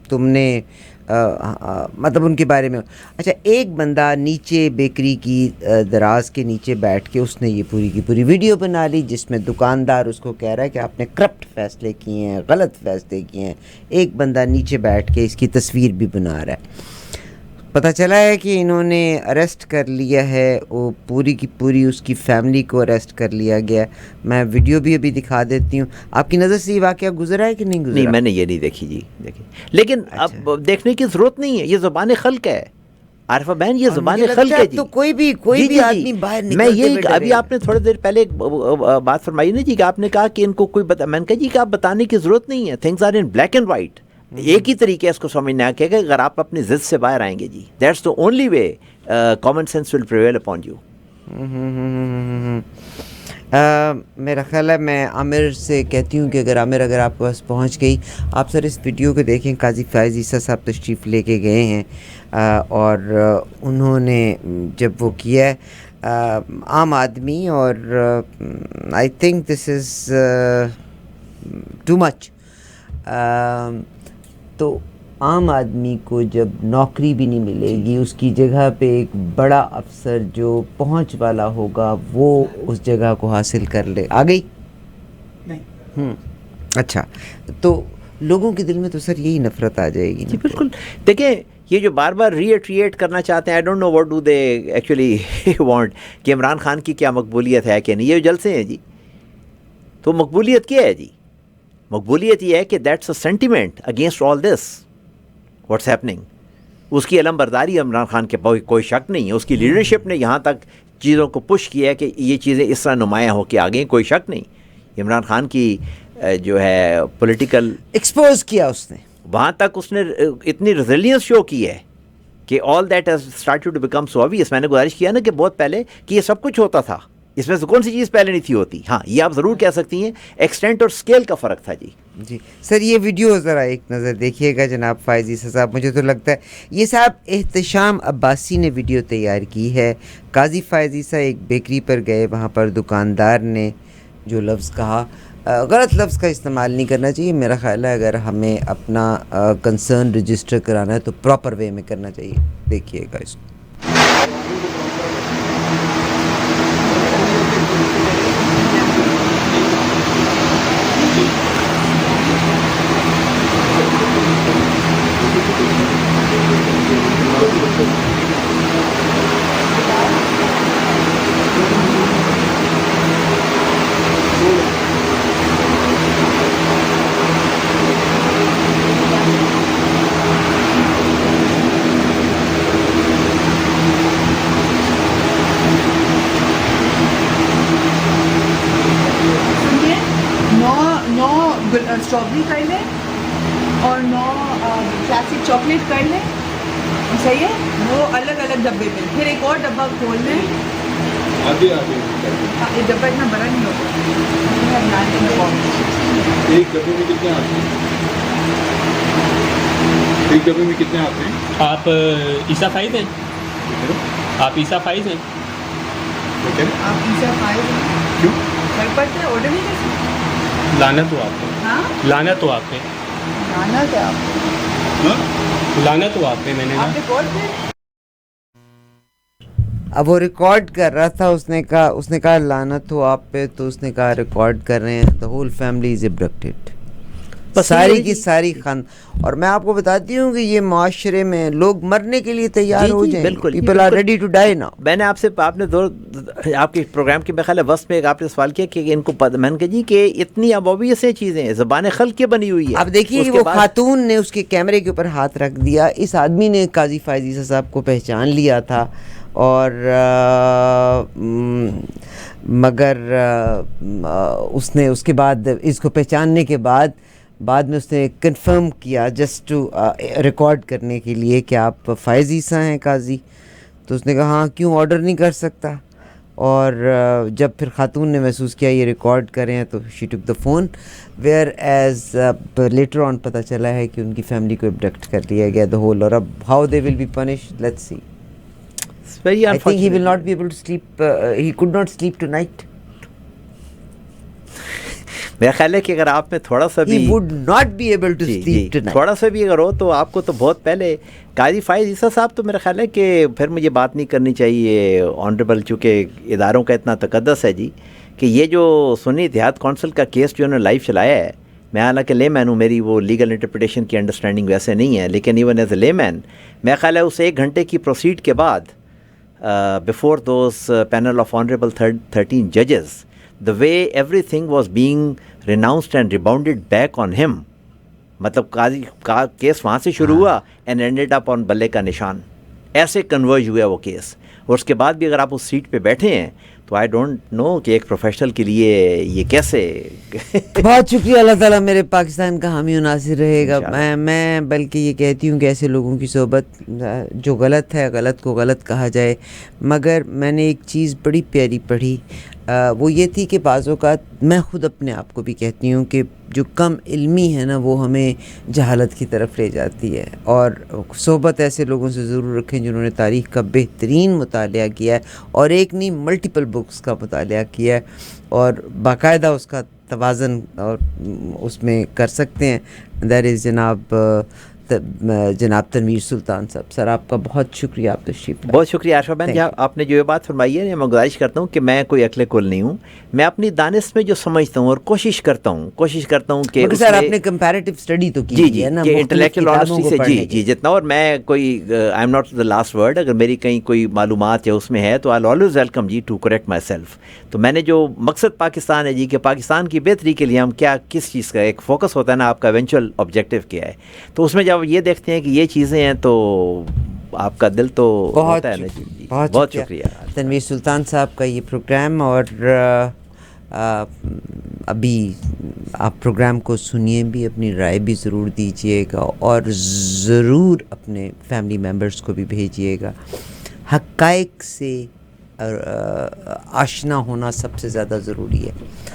تم نے مطلب ان کے بارے میں. اچھا, ایک بندہ نیچے بیکری کی دراز کے نیچے بیٹھ کے اس نے یہ پوری کی پوری ویڈیو بنا لی جس میں دکاندار اس کو کہہ رہا ہے کہ آپ نے کرپٹ فیصلے کیے ہیں, غلط فیصلے کیے ہیں. ایک بندہ نیچے بیٹھ کے اس کی تصویر بھی بنا رہا ہے. پتہ چلا ہے کہ انہوں نے اریسٹ کر لیا ہے, وہ پوری کی پوری اس کی فیملی کو اریسٹ کر لیا گیا. میں ویڈیو بھی ابھی دکھا دیتی ہوں. آپ کی نظر سے یہ واقعہ گزرا ہے کہ نہیں گزرا؟ نہیں, میں نے یہ نہیں دیکھی جی. لیکن اب دیکھنے کی ضرورت نہیں ہے, یہ زبان خلق ہے عارفہ بہن, یہ زبان خلق ہے جی. تو کوئی بھی آدمی باہر نکلتے میں یہ ابھی آپ نے تھوڑی دیر پہلے ایک بات فرمائی نا جی کہ آپ نے کہا کہ ان کو کوئی میں نے کہا جی کہ آپ بتانے کی ضرورت نہیں ہے. Things are in black and white. ایک ہی طریقے اس کو سمجھنا کہ اگر آپ اپنی ضد سے باہر آئیں گے جی, that's the only way common sense will prevail upon you. میرا خیال ہے میں عامر سے کہتی ہوں کہ اگر آپ کے پاس پہنچ گئی, آپ سر اس ویڈیو کو دیکھیں. قاضی فائز عیسیٰ صاحب تشریف لے کے گئے ہیں اور انہوں نے جب وہ کیا ہے عام آدمی, اور I think this is too much. تو عام آدمی کو جب نوکری بھی نہیں ملے گی, اس کی جگہ پہ ایک بڑا افسر جو پہنچ والا ہوگا وہ اس جگہ کو حاصل کر لے. آ گئی نہیں؟ اچھا, تو لوگوں کے دل میں تو سر یہی نفرت آ جائے گی جی. بالکل. دیکھیں یہ جو بار بار ریئیٹریٹ کرنا چاہتے ہیں, I don't know what do they actually want, کہ عمران خان کی کیا مقبولیت ہے کہ نہیں. یہ جلسے ہیں جی, تو مقبولیت کیا ہے جی؟ مقبولیت یہ ہے کہ that's a sentiment against all this what's happening. اس کی علم برداری عمران خان کے کوئی شک نہیں ہے. اس کی لیڈرشپ نے یہاں تک چیزوں کو پش کیا ہے کہ یہ چیزیں اس طرح نمایاں ہو کے آگے, کوئی شک نہیں. عمران خان کی جو ہے پولیٹیکل ایکسپوز کیا اس نے, وہاں تک اس نے اتنی ریزیلینس شو کی ہے کہ all that has started to become so obvious. میں نے گزارش کیا نا کہ بہت پہلے کہ یہ سب کچھ ہوتا تھا, اس میں سے کون سی چیز پہلے نہیں تھی ہوتی. ہاں, یہ آپ ضرور کہہ سکتی ہیں ایکسٹینٹ اور اسکیل کا فرق تھا جی. جی سر, یہ ویڈیو ذرا ایک نظر دیکھیے گا جناب فائز عیسیٰ صاحب. مجھے تو لگتا ہے یہ صاحب احتشام عباسی نے ویڈیو تیار کی ہے. قاضی فائز عیسیٰ ایک بیکری پر گئے, وہاں پر دکاندار نے جو لفظ کہا, غلط لفظ کا استعمال نہیں کرنا چاہیے. میرا خیال ہے اگر ہمیں اپنا کنسرن رجسٹر کرانا ہے تو پراپر وے میں کرنا چاہیے. دیکھیے گا اس کو. اسٹرابری کر لیں اور 9 کلاسک چاکلیٹ کر لیں, صحیح ہے, وہ الگ الگ ڈبے میں. پھر ایک اور ڈبہ کھول لیں. یہ ڈبہ اتنا بڑا نہیں ہوتا. ایک ڈبے میں کتنے آتے ہیں؟ ایک ڈبے میں کتنے آتے ہیں؟ آپ عیسیٰ فائز ہیں؟ آپ عیسیٰ فائز ہیں؟ آپ عیسیٰ فائز ہیں کیوں؟ گھر پڑتے ہیں, آرڈر نہیں کر سکتے. لعنت ہو آپ پہ. ہاں, لعنت ہو آپ پہ. لعنت ہے آپ کو. لعنت ہو آپ پہ. میں نے آپ ریکارڈ پہ. اب وہ ریکارڈ کر رہا تھا, اس نے کہا لعنت ہو آپ پہ, تو اس نے کہا ریکارڈ کر رہے ہیں. The whole family is abducted. ساری کی ساری خان. اور میں آپ کو بتاتی ہوں کہ یہ معاشرے میں لوگ مرنے کے لیے تیار ہو جائیں. بالکل, people are ready to die now. میں نے آپ سے, آپ نے آپ کے پروگرام کے خیال ہے وسط میں ایک آپ نے سوال کیا کہ ان کو میں نے کہا جی کہ اتنی اب obvious چیزیں ہیں, زبان خلق کے بنی ہوئی ہے. اب دیکھیے وہ خاتون نے اس کے کیمرے کے اوپر ہاتھ رکھ دیا, اس آدمی نے قاضی فائز عیسیٰ صاحب کو پہچان لیا تھا, اور مگر اس نے اس کے بعد اس کو پہچاننے کے بعد میں اس نے کنفرم کیا جسٹ ٹو ریکارڈ کرنے کے لیے کہ آپ فائز عیسیٰ ہیں قاضی. تو اس نے کہا ہاں کیوں آرڈر نہیں کر سکتا. اور جب پھر خاتون نے محسوس کیا یہ ریکارڈ کریں تو she took the phone, whereas later on پتہ چلا ہے کہ ان کی فیملی کو ابڈکٹ کر لیا گیا دا ہول. اور اب how they will be punish, let's see. I think he will not be able to sleep, he could not sleep tonight. میرا خیال ہے کہ اگر آپ میں تھوڑا سا بھی He would not be able to sleep tonight. تھوڑا سا بھی اگر ہو تو آپ کو تو بہت پہلے قاضی فائز عیسیٰ صاحب تو میرا خیال ہے کہ پھر مجھے بات نہیں کرنی چاہیے آنریبل, چونکہ اداروں کا اتنا تقدس ہے جی کہ یہ جو سنی اتحاد کونسل کا کیس جو انہوں نے لائیو چلایا ہے, میں حالانکہ لے مین ہوں, میری وہ لیگل انٹرپریٹیشن کی انڈرسٹینڈنگ ویسے نہیں ہے, لیکن ایون ایز اے لے مین میرا خیال ہے اس 1 گھنٹے کی پروسیڈ کے بعد before those panel of honorable 13 judges, the way everything was being renounced and rebounded back on him, مطلب قاضی کا کیس وہاں سے شروع ہوا and ended up on بلے کا نشان, ایسے کنورج ہوا وہ کیس. اور اس کے بعد بھی اگر آپ اس سیٹ پہ بیٹھے ہیں تو آئی ڈونٹ نو کہ ایک پروفیشنل کے لیے یہ کیسے. بہت شکریہ, اللہ تعالیٰ میرے پاکستان کا حامی و ناصر رہے گا. میں بلکہ یہ کہتی ہوں کہ ایسے لوگوں کی صحبت, جو غلط ہے غلط کو غلط کہا جائے. مگر میں نے ایک چیز بڑی پیاری پڑھی, وہ یہ تھی کہ بعض اوقات میں خود اپنے آپ کو بھی کہتی ہوں کہ جو کم علمی ہے نا وہ ہمیں جہالت کی طرف لے جاتی ہے. اور صحبت ایسے لوگوں سے ضرور رکھیں جنہوں نے تاریخ کا بہترین مطالعہ کیا ہے, اور ایک نہیں ملٹیپل بکس کا مطالعہ کیا ہے, اور باقاعدہ اس کا توازن اور اس میں کر سکتے ہیں. دیٹ از جناب تنویر سلطان صاحب. سر آپ کا بہت شکریہ, آپ تشریف لائے. بہت شکریہ عارفہ بہن جی, آپ نے جو یہ بات فرمائی ہے, میں گزارش کرتا ہوں کہ میں کوئی عقل کل نہیں ہوں, میں اپنی دانش میں جو سمجھتا ہوں اور کوشش کرتا ہوں کہ سر آپ نے کمپیریٹیو اسٹڈی تو کی ہے نا, کہ انٹلیکچوئل آنیسٹی سے جی جتنا, اور میں کوئی I am not the last word, اگر میری کہیں کوئی معلومات یا اس میں ہے تو آئی آلویز ویلکم جی ٹو کریکٹ مائی سیلف. تو میں نے جو مقصد پاکستان ہے جی کہ پاکستان کی بہتری کے لیے ہم کیا کس چیز کا ایک فوکس ہوتا ہے نا, آپ کا ایونچوئل آبجیکٹیو کیا ہے, تو اس میں جب یہ دیکھتے ہیں کہ یہ چیزیں ہیں تو آپ کا دل تو ہوتا ہے نا جی. بہت شکریہ تنویر سلطان صاحب کا یہ پروگرام. اور ابھی آپ پروگرام کو سنیے بھی, اپنی رائے بھی ضرور دیجیے گا, اور ضرور اپنے فیملی ممبرس کو بھی بھیجیے گا. حقائق سے آشنا ہونا سب سے زیادہ ضروری ہے.